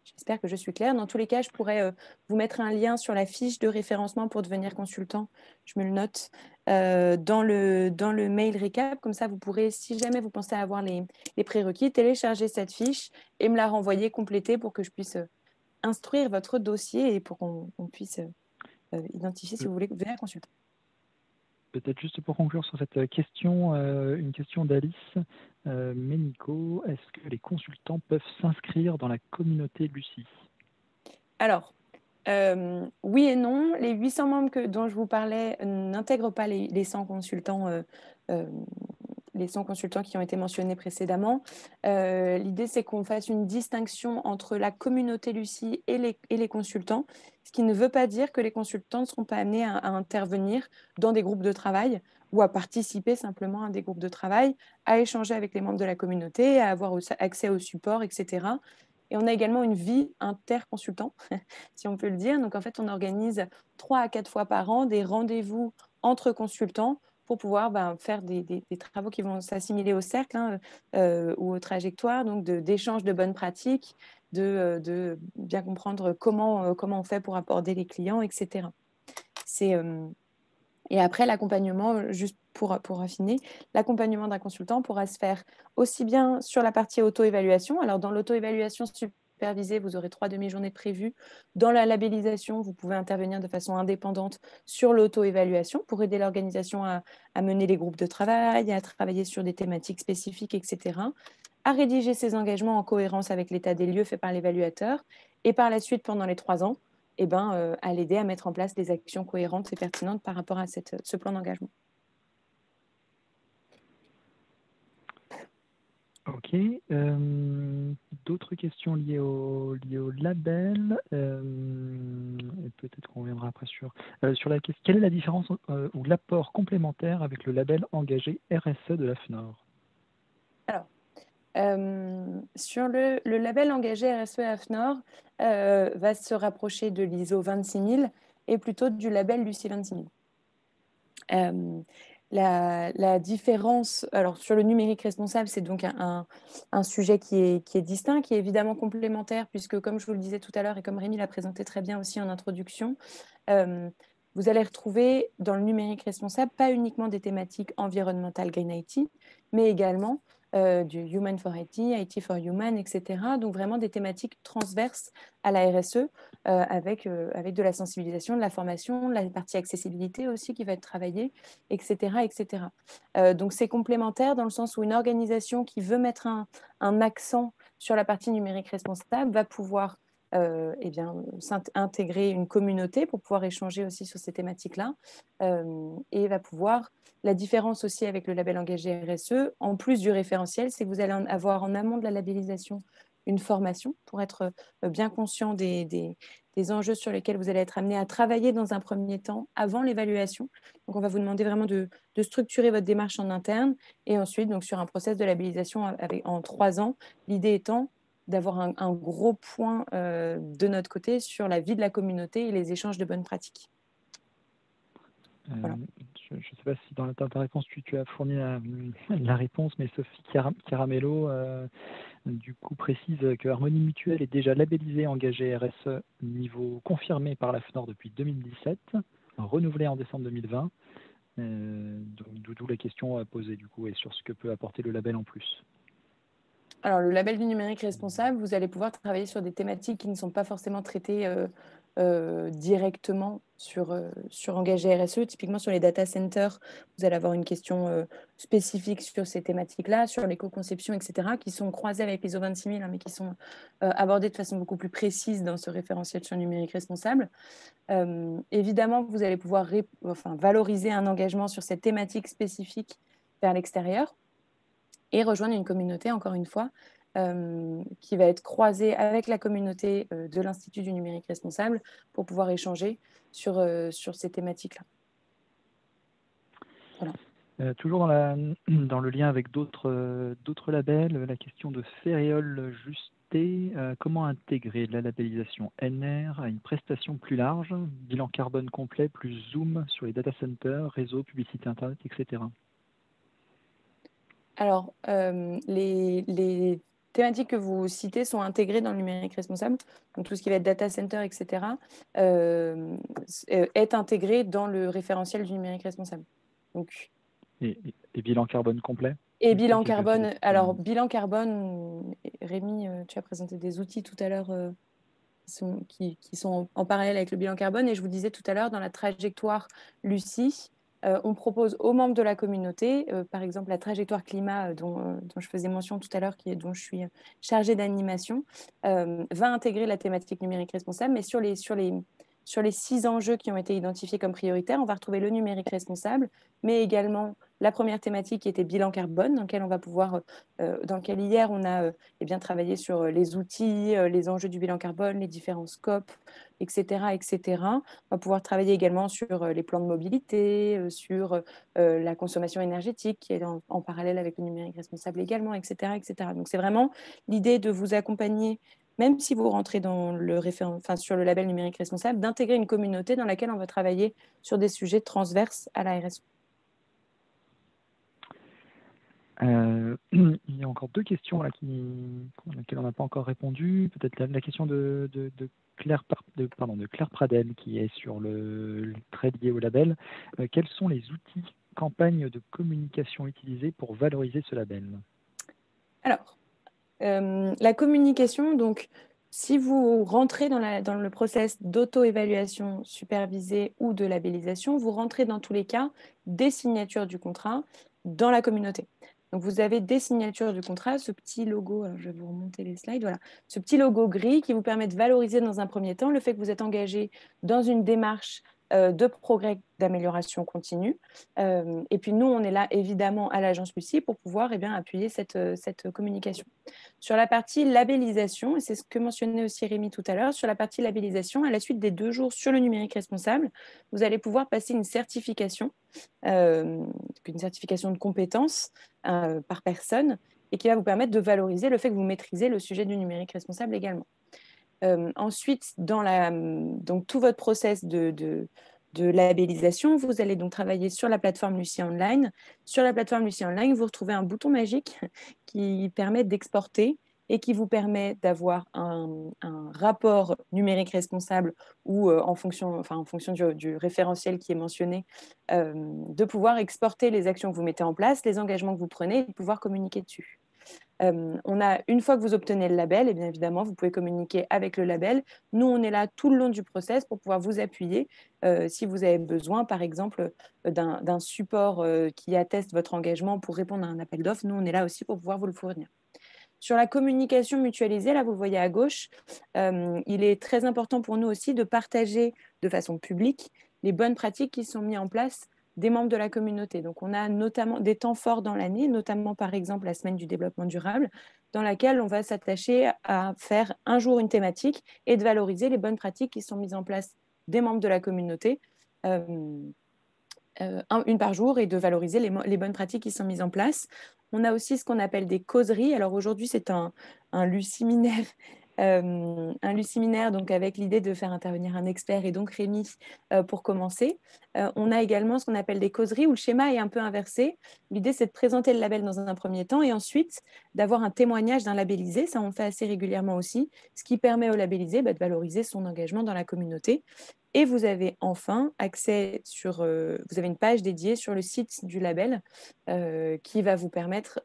J'espère que je suis claire. Dans tous les cas, je pourrais vous mettre un lien sur la fiche de référencement pour devenir consultant. Je me le note dans le mail récap. Comme ça, vous pourrez, si jamais vous pensez avoir les prérequis, télécharger cette fiche et me la renvoyer complétée pour que je puisse instruire votre dossier et pour qu'on puisse identifier si vous voulez devenir consultant. Peut-être juste pour conclure sur cette question, une question d'Alice Ménico. Est-ce que les consultants peuvent s'inscrire dans la communauté Lucie? Alors, oui et non. Les 800 membres dont je vous parlais n'intègrent pas les 100 consultants. Les 100 consultants qui ont été mentionnés précédemment. L'idée, c'est qu'on fasse une distinction entre la communauté Lucie et les consultants, ce qui ne veut pas dire que les consultants ne seront pas amenés à intervenir dans des groupes de travail ou à participer simplement à des groupes de travail, à échanger avec les membres de la communauté, à avoir accès au support, etc. Et on a également une vie interconsultant, si on peut le dire. Donc, en fait, on organise 3 à 4 fois par an des rendez-vous entre consultants pour pouvoir faire des travaux qui vont s'assimiler au cercle ou aux trajectoires, donc d'échange de bonnes pratiques, de bien comprendre comment on fait pour aborder les clients, etc. Et après, l'accompagnement, juste pour affiner, l'accompagnement d'un consultant pourra se faire aussi bien sur la partie auto-évaluation. Alors, dans l'auto-évaluation supervisée, vous aurez 3 demi-journées prévues. Dans la labellisation, vous pouvez intervenir de façon indépendante sur l'auto-évaluation pour aider l'organisation à mener les groupes de travail, à travailler sur des thématiques spécifiques, etc., à rédiger ses engagements en cohérence avec l'état des lieux fait par l'évaluateur. Et par la suite, pendant les 3 ans, à l'aider à mettre en place des actions cohérentes et pertinentes par rapport à ce plan d'engagement. Ok. D'autres questions liées au label. Et peut-être qu'on reviendra après sur la question. Quelle est la différence ou l'apport complémentaire avec le label engagé RSE de l'AFNOR? Alors, sur le label engagé RSE AFNOR va se rapprocher de l'ISO 26000 et plutôt du label Lucie 26000. La différence, alors sur le numérique responsable, c'est donc un sujet qui est distinct, qui est évidemment complémentaire, puisque comme je vous le disais tout à l'heure et comme Rémi l'a présenté très bien aussi en introduction, vous allez retrouver dans le numérique responsable pas uniquement des thématiques environnementales Green IT, mais également du Human for IT, IT for Human, etc. Donc vraiment des thématiques transverses à la RSE avec de la sensibilisation, de la formation, la partie accessibilité aussi qui va être travaillée, etc. etc. Donc c'est complémentaire dans le sens où une organisation qui veut mettre un accent sur la partie numérique responsable va pouvoir intégrer une communauté pour pouvoir échanger aussi sur ces thématiques-là et va pouvoir, la différence aussi avec le label engagé RSE, en plus du référentiel, c'est que vous allez avoir en amont de la labellisation une formation pour être bien conscient des enjeux sur lesquels vous allez être amené à travailler dans un premier temps avant l'évaluation. Donc, on va vous demander vraiment de structurer votre démarche en interne et ensuite, donc, sur un process de labellisation en 3 ans, l'idée étant d'avoir un gros point de notre côté sur la vie de la communauté et les échanges de bonnes pratiques. Voilà. Je ne sais pas si dans ta réponse, tu as fourni la réponse, mais Sophie Caramello du coup précise que Harmonie Mutuelle est déjà labellisée engagée RSE niveau confirmé par la FNOR depuis 2017, renouvelée en décembre 2020. D'où la question à poser du coup et sur ce que peut apporter le label en plus. Alors, le label du numérique responsable, vous allez pouvoir travailler sur des thématiques qui ne sont pas forcément traitées directement sur Engagé RSE. Typiquement, sur les data centers, vous allez avoir une question spécifique sur ces thématiques-là, sur l'éco-conception, etc., qui sont croisées avec l'ISO 26000, mais qui sont abordées de façon beaucoup plus précise dans ce référentiel sur le numérique responsable. Évidemment, vous allez pouvoir valoriser un engagement sur cette thématique spécifique vers l'extérieur et rejoindre une communauté, encore une fois, qui va être croisée avec la communauté de l'Institut du numérique responsable pour pouvoir échanger sur ces thématiques-là. Voilà. Toujours dans le lien avec d'autres labels, la question de Ferréol Justé, comment intégrer la labellisation NR à une prestation plus large, bilan carbone complet plus zoom sur les data centers, réseaux, publicité internet, etc. Alors, les thématiques que vous citez sont intégrées dans le numérique responsable. Donc, tout ce qui va être data center, etc., est intégré dans le référentiel du numérique responsable. Donc, Et bilan carbone complet? et Aussi, bilan quelque chose. carbone. Alors, bilan carbone, Rémi, tu as présenté des outils tout à l'heure qui sont en parallèle avec le bilan carbone. Et je vous disais tout à l'heure, dans la trajectoire Lucie, on propose aux membres de la communauté, par exemple la trajectoire climat dont je faisais mention tout à l'heure, dont je suis chargée d'animation, va intégrer la thématique numérique responsable, mais sur les 6 enjeux qui ont été identifiés comme prioritaires, on va retrouver le numérique responsable, mais également la première thématique qui était bilan carbone, dans lequel hier on a eh bien, travaillé sur les outils, les enjeux du bilan carbone, les différents scopes, etc., etc. On va pouvoir travailler également sur les plans de mobilité, sur la consommation énergétique qui est en parallèle avec le numérique responsable également, etc., etc. Donc c'est vraiment l'idée de vous accompagner, même si vous rentrez dans sur le label numérique responsable, d'intégrer une communauté dans laquelle on va travailler sur des sujets transverses à la RSE. Il y a encore 2 questions là, auxquelles on n'a pas encore répondu. Peut-être la question de Claire Pradel qui est sur le très lié au label. Quels sont les outils, campagnes de communication utilisés pour valoriser ce label? Alors, la communication, donc, si vous rentrez dans le process d'auto-évaluation supervisée ou de labellisation, vous rentrez dans tous les cas des signatures du contrat dans la communauté. Donc, vous avez des signatures du contrat, ce petit logo, alors je vais vous remonter les slides, voilà, ce petit logo gris qui vous permet de valoriser dans un premier temps le fait que vous êtes engagé dans une démarche de progrès, d'amélioration continue. Et puis nous, on est là évidemment à l'agence Lucie pour pouvoir appuyer cette communication. Sur la partie labellisation, et c'est ce que mentionnait aussi Rémi tout à l'heure, sur la partie labellisation, à la suite des 2 jours sur le numérique responsable, vous allez pouvoir passer une certification de compétences par personne et qui va vous permettre de valoriser le fait que vous maîtrisez le sujet du numérique responsable également. Ensuite, donc tout votre process de labellisation, vous allez donc travailler sur la plateforme Lucie Online. Sur la plateforme Lucie Online, vous retrouvez un bouton magique qui permet d'exporter et qui vous permet d'avoir un rapport numérique responsable ou en fonction du référentiel qui est mentionné, de pouvoir exporter les actions que vous mettez en place, les engagements que vous prenez et de pouvoir communiquer dessus. Une fois que vous obtenez le label, et bien évidemment, vous pouvez communiquer avec le label. Nous, on est là tout le long du process pour pouvoir vous appuyer si vous avez besoin, par exemple, d'un support qui atteste votre engagement pour répondre à un appel d'offres. Nous, on est là aussi pour pouvoir vous le fournir. Sur la communication mutualisée, là, vous le voyez à gauche, il est très important pour nous aussi de partager de façon publique les bonnes pratiques qui sont mises en place des membres de la communauté. Donc, on a notamment des temps forts dans l'année, notamment par exemple la semaine du développement durable, dans laquelle on va s'attacher à faire un jour une thématique et de valoriser les bonnes pratiques qui sont mises en place des membres de la communauté, une par jour, et de valoriser les bonnes pratiques qui sont mises en place. On a aussi ce qu'on appelle des causeries. Alors aujourd'hui, c'est un luciminaire donc avec l'idée de faire intervenir un expert et donc Rémi pour commencer. On a également ce qu'on appelle des causeries où le schéma est un peu inversé. L'idée, c'est de présenter le label dans un premier temps et ensuite d'avoir un témoignage d'un labellisé. Ça, on fait assez régulièrement aussi, ce qui permet au labellisé de valoriser son engagement dans la communauté. Et vous avez enfin accès vous avez une page dédiée sur le site du label qui va vous permettre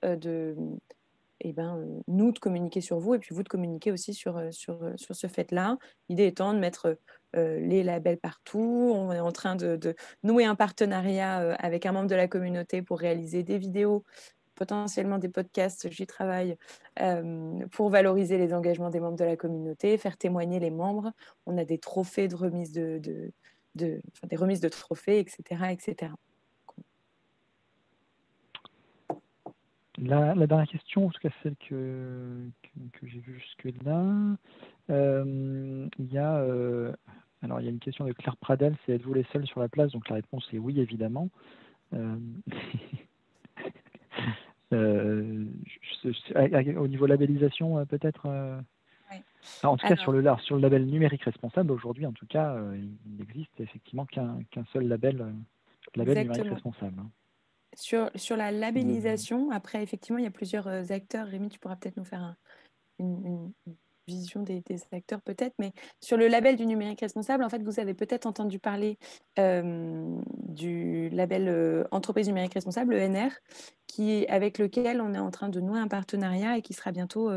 nous de communiquer sur vous et puis vous de communiquer aussi sur ce fait-là. L'idée étant de mettre les labels partout. On est en train de nouer un partenariat avec un membre de la communauté pour réaliser des vidéos, potentiellement des podcasts, j'y travaille, pour valoriser les engagements des membres de la communauté, faire témoigner les membres. On a des trophées de remise des remises de trophées, etc., etc. La dernière question, en tout cas celle que j'ai vue jusque-là, il y a une question de Claire Pradel, c'est êtes-vous les seuls sur la place? Donc la réponse est oui, évidemment. Au niveau labellisation, peut-être Ouais. en tout cas, sur le label numérique responsable, aujourd'hui, en tout cas, il n'existe effectivement qu'un seul label numérique Exactement. responsable. Sur la labellisation, après, effectivement, il y a plusieurs acteurs. Rémi, tu pourras peut-être nous faire une vision des acteurs peut-être, mais sur le label du numérique responsable, en fait, vous avez peut-être entendu parler du label entreprise numérique responsable, ENR, avec lequel on est en train de nouer un partenariat et qui sera bientôt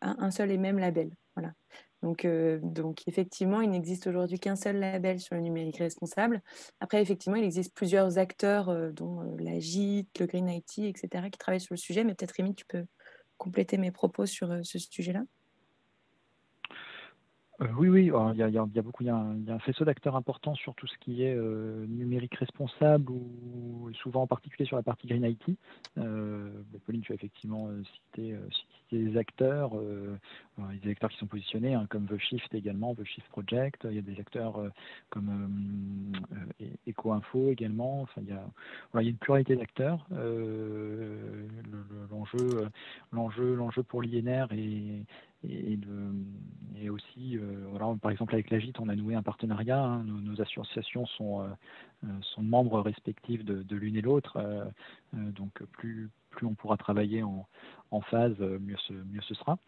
un seul et même label. Voilà. Donc effectivement, il n'existe aujourd'hui qu'un seul label sur le numérique responsable. Après, effectivement, il existe plusieurs acteurs, dont la JIT, le Green IT, etc., qui travaillent sur le sujet. Mais peut-être, Rémi, tu peux compléter mes propos sur ce sujet-là. Oui, alors, il y a beaucoup, il y a un faisceau d'acteurs importants sur tout ce qui est numérique responsable ou souvent en particulier sur la partie Green IT. Pauline, tu as effectivement cité des acteurs, des acteurs qui sont positionnés, hein, comme The Shift également, The Shift Project. Il y a des acteurs comme EcoInfo également. Enfin, il y a une pluralité d'acteurs. L'enjeu pour l'INR et aussi, voilà, par exemple avec la GIT, on a noué un partenariat. Hein, nos associations sont membres respectifs de l'une et l'autre. Donc plus on pourra travailler en phase, mieux ce sera.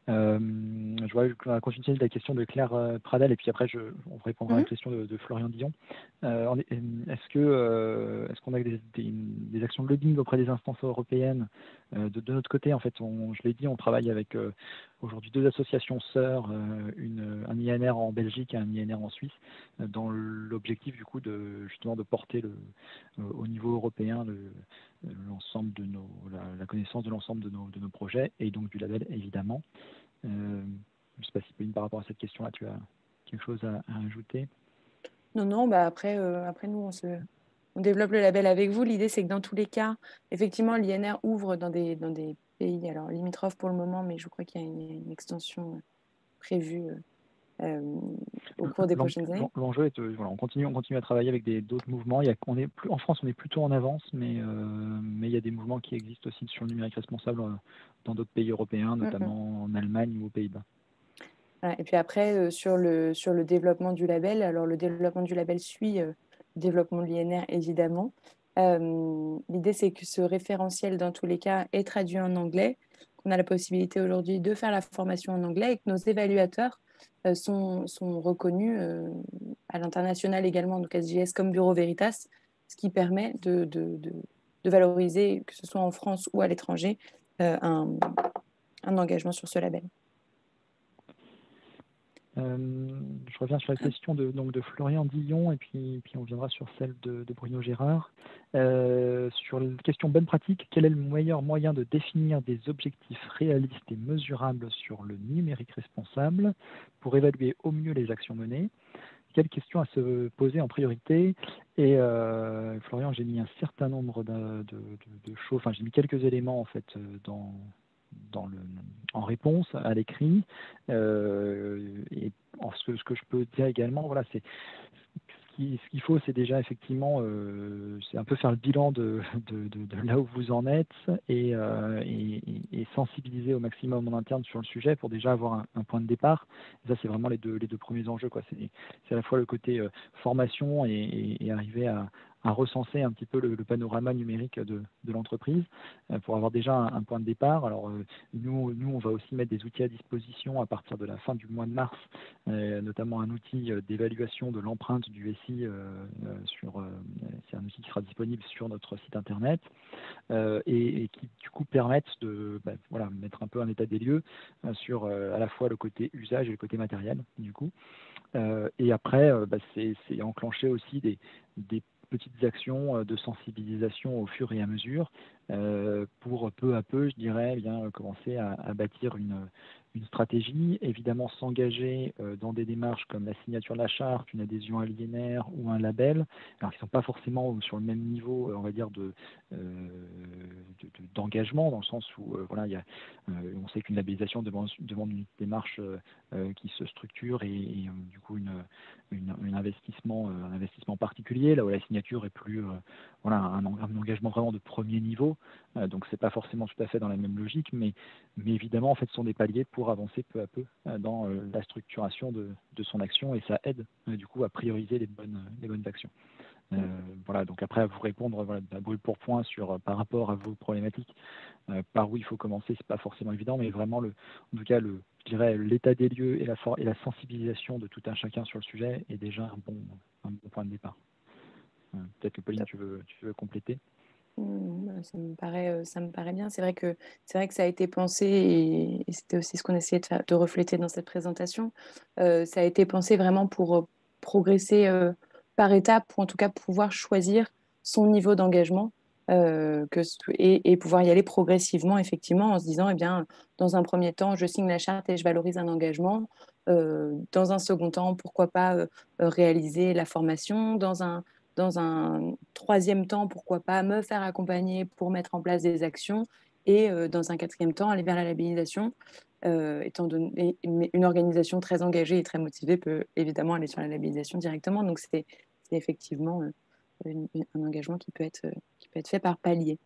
Je vois continuer la question de Claire Pradel et puis après on répondra à la question de Florian Dion. Est-ce qu'on a des actions de lobbying auprès des instances européennes de notre côté? En fait, je l'ai dit, on travaille avec aujourd'hui 2 associations sœurs, un INR en Belgique et un INR en Suisse, dans l'objectif du coup justement de porter au niveau européen l'ensemble de la connaissance de l'ensemble de nos projets et donc du label évidemment. Je ne sais pas si Pauline, par rapport à cette question-là, tu as quelque chose à ajouter? Non, après nous, on développe le label avec vous. L'idée, c'est que dans tous les cas, effectivement, l'INR ouvre dans des pays, alors limitrophes pour le moment, mais je crois qu'il y a une extension prévue au cours des prochaines années. L'enjeu est, voilà, on continue à travailler avec d'autres mouvements. En France, on est plutôt en avance, mais il y a des mouvements qui existent aussi sur le numérique responsable dans d'autres pays européens, notamment en Allemagne ou aux Pays-Bas. Voilà. Et puis après, sur le développement du label, alors le développement du label suit le développement de l'INR, évidemment. L'idée, c'est que ce référentiel, dans tous les cas, est traduit en anglais, qu'on a la possibilité aujourd'hui de faire la formation en anglais et que nos évaluateurs sont reconnus à l'international également, donc SGS comme Bureau Veritas, ce qui permet de valoriser, que ce soit en France ou à l'étranger, un engagement sur ce label. Je reviens sur la question de Florian Dillon et puis on viendra sur celle de Bruno Gérard. Sur la question bonne pratique, quel est le meilleur moyen de définir des objectifs réalistes et mesurables sur le numérique responsable pour évaluer au mieux les actions menées? Quelle question à se poser en priorité? Et Florian, j'ai mis un certain nombre de choses, enfin j'ai mis quelques éléments en fait en réponse à l'écrit. Et ce que je peux dire également, voilà, c'est ce qu'il faut, c'est déjà effectivement, c'est un peu faire le bilan de là où vous en êtes et sensibiliser au maximum en interne sur le sujet pour déjà avoir un point de départ. Et ça, c'est vraiment les deux premiers enjeux, quoi. C'est à la fois le côté formation et arriver à recenser un petit peu le panorama numérique de l'entreprise pour avoir déjà un point de départ. Alors nous, on va aussi mettre des outils à disposition à partir de la fin du mois de mars, notamment un outil d'évaluation de l'empreinte du SI. C'est un outil qui sera disponible sur notre site internet et qui du coup permettent de mettre un peu un état des lieux sur à la fois le côté usage et le côté matériel du coup. Et après, c'est enclencher aussi des petites actions de sensibilisation au fur et à mesure pour peu à peu, je dirais, commencer à bâtir une stratégie, évidemment s'engager dans des démarches comme la signature de la charte, une adhésion à l'INR ou un label, alors qui ne sont pas forcément sur le même niveau, on va dire, d'engagement, dans le sens où on sait qu'une labellisation demande une démarche qui se structure et du coup un investissement particulier, là où la signature est plus un engagement vraiment de premier niveau, donc c'est pas forcément tout à fait dans la même logique, mais évidemment en fait ce sont des paliers pour avancer peu à peu dans la structuration de son action et ça aide du coup à prioriser les bonnes actions. Voilà, donc après, à vous répondre à brûle pour point par rapport à vos problématiques, par où il faut commencer, c'est pas forcément évident, mais vraiment, en tout cas, je dirais l'état des lieux et la sensibilisation de tout un chacun sur le sujet est déjà un bon point de départ. Peut-être que Pauline, tu veux compléter. Ça me paraît bien. C'est vrai que ça a été pensé et c'était aussi ce qu'on essayait de refléter dans cette présentation. Ça a été pensé vraiment pour progresser par étapes, ou en tout cas pouvoir choisir son niveau d'engagement et pouvoir y aller progressivement, effectivement, en se disant, eh bien, dans un premier temps, je signe la charte et je valorise un engagement. Dans un second temps, pourquoi pas réaliser la formation. Dans un troisième temps, pourquoi pas me faire accompagner pour mettre en place des actions. Et dans un quatrième temps, aller vers la labellisation. Étant donné une organisation très engagée et très motivée peut évidemment aller sur la labellisation directement. Donc, c'est effectivement un engagement qui peut être fait par palier.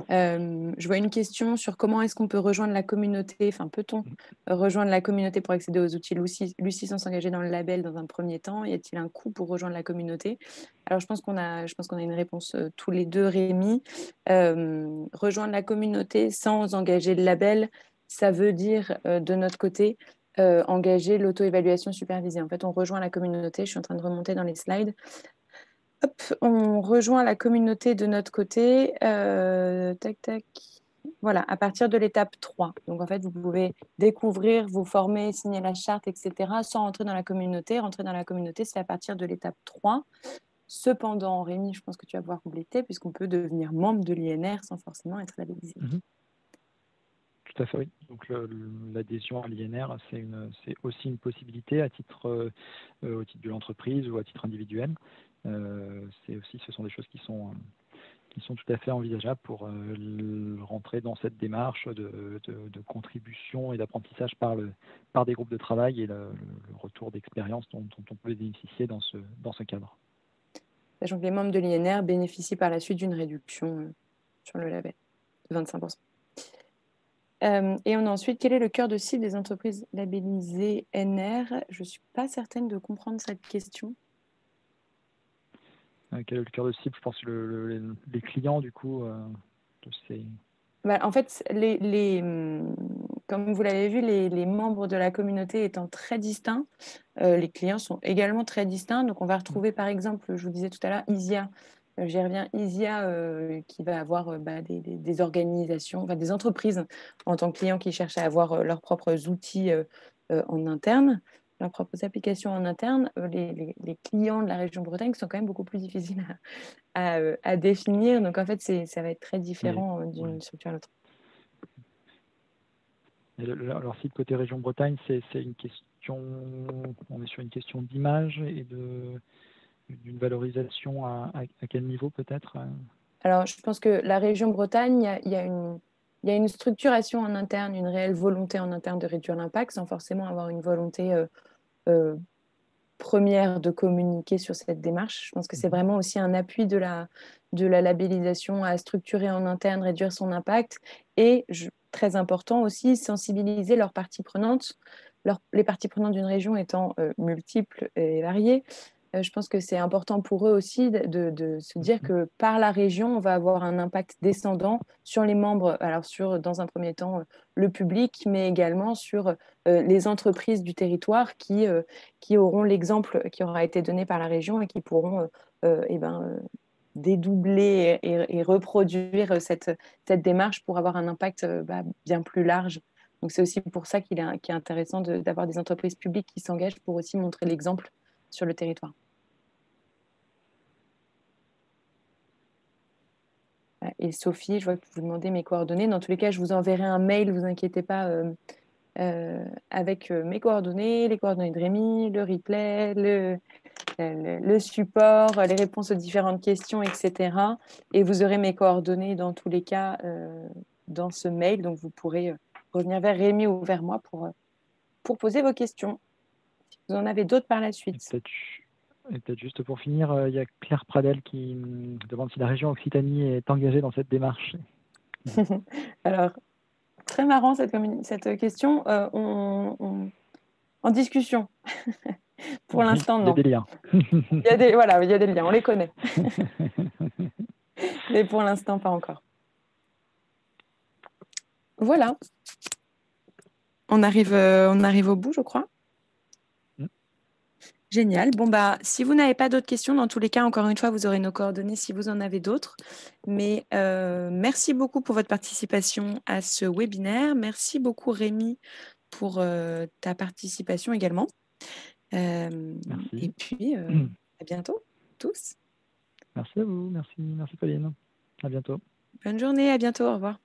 Je vois une question sur comment est-ce qu'on peut rejoindre la communauté, enfin peut-on rejoindre la communauté pour accéder aux outils Lucie sans s'engager dans le label dans un premier temps? Y a-t-il un coût pour rejoindre la communauté? Alors je pense qu'on a une réponse tous les deux, Rémi. Rejoindre la communauté sans engager le label, ça veut dire de notre côté engager l'auto-évaluation supervisée. En fait, on rejoint la communauté, je suis en train de remonter dans les slides. Hop, on rejoint la communauté de notre côté. Tac, tac. Voilà, à partir de l'étape 3. Donc, en fait, vous pouvez découvrir, vous former, signer la charte, etc., sans rentrer dans la communauté. Rentrer dans la communauté, c'est à partir de l'étape 3. Cependant, Rémi, je pense que tu vas pouvoir compléter, puisqu'on peut devenir membre de l'INR sans forcément être labellisé. Tout à fait, oui. Donc l'adhésion à l'INR, c'est aussi une possibilité au titre de l'entreprise ou à titre individuel. Ce sont des choses qui sont tout à fait envisageables pour rentrer dans cette démarche de contribution et d'apprentissage par des groupes de travail et le retour d'expérience dont on peut bénéficier dans ce cadre. Sachant que les membres de l'INR bénéficient par la suite d'une réduction sur le label de 25%. Et on a ensuite, quel est le cœur de cible des entreprises labellisées NR? Je ne suis pas certaine de comprendre cette question. Quel est le cœur de cible? Je pense que les clients, du coup, en fait, comme vous l'avez vu, les membres de la communauté étant très distincts, les clients sont également très distincts. Donc, on va retrouver, par exemple, je vous disais tout à l'heure, ISIA. J'y reviens, ISIA qui va avoir des organisations, enfin, des entreprises en tant que clients qui cherchent à avoir leurs propres outils en interne, leurs propres applications en interne. Les clients de la région Bretagne sont quand même beaucoup plus difficiles à définir. Donc, en fait, ça va être très différent d'une structure à l'autre. Alors, si de côté région Bretagne, c'est une question, on est sur une question d'image et d'une valorisation à quel niveau peut-être? Alors, je pense que la région Bretagne, il y a une structuration en interne, une réelle volonté en interne de réduire l'impact sans forcément avoir une volonté première de communiquer sur cette démarche. Je pense que c'est vraiment aussi un appui de la labellisation à structurer en interne, réduire son impact et, très important aussi, sensibiliser leurs parties prenantes. Les parties prenantes d'une région étant multiples et variées, je pense que c'est important pour eux aussi de se dire que par la région, on va avoir un impact descendant sur les membres, alors dans un premier temps, le public, mais également sur les entreprises du territoire qui auront l'exemple qui aura été donné par la région et qui pourront dédoubler et reproduire cette démarche pour avoir un impact bien plus large. Donc, c'est aussi pour ça qu'il est intéressant d'avoir des entreprises publiques qui s'engagent pour aussi montrer l'exemple sur le territoire. Et Sophie, je vois que vous demandez mes coordonnées. Dans tous les cas, je vous enverrai un mail, ne vous inquiétez pas, avec mes coordonnées, les coordonnées de Rémi, le replay, le support, les réponses aux différentes questions, etc. Et vous aurez mes coordonnées dans tous les cas dans ce mail. Donc, vous pourrez revenir vers Rémi ou vers moi pour poser vos questions. Si vous en avez d'autres par la suite. Et peut-être juste pour finir, il y a Claire Pradel qui demande si la région Occitanie est engagée dans cette démarche. Alors, très marrant cette question. En discussion. Pour l'instant, Il y a non. des liens. Voilà, il y a des liens, on les connaît. Mais pour l'instant, pas encore. Voilà. On arrive au bout, je crois. Génial. Bon, bah, si vous n'avez pas d'autres questions, dans tous les cas, encore une fois, vous aurez nos coordonnées si vous en avez d'autres. Mais merci beaucoup pour votre participation à ce webinaire. Merci beaucoup, Rémi, pour ta participation également. Et Merci. puis, à bientôt, tous. Merci à vous. Merci Pauline. À bientôt. Bonne journée, à bientôt, au revoir.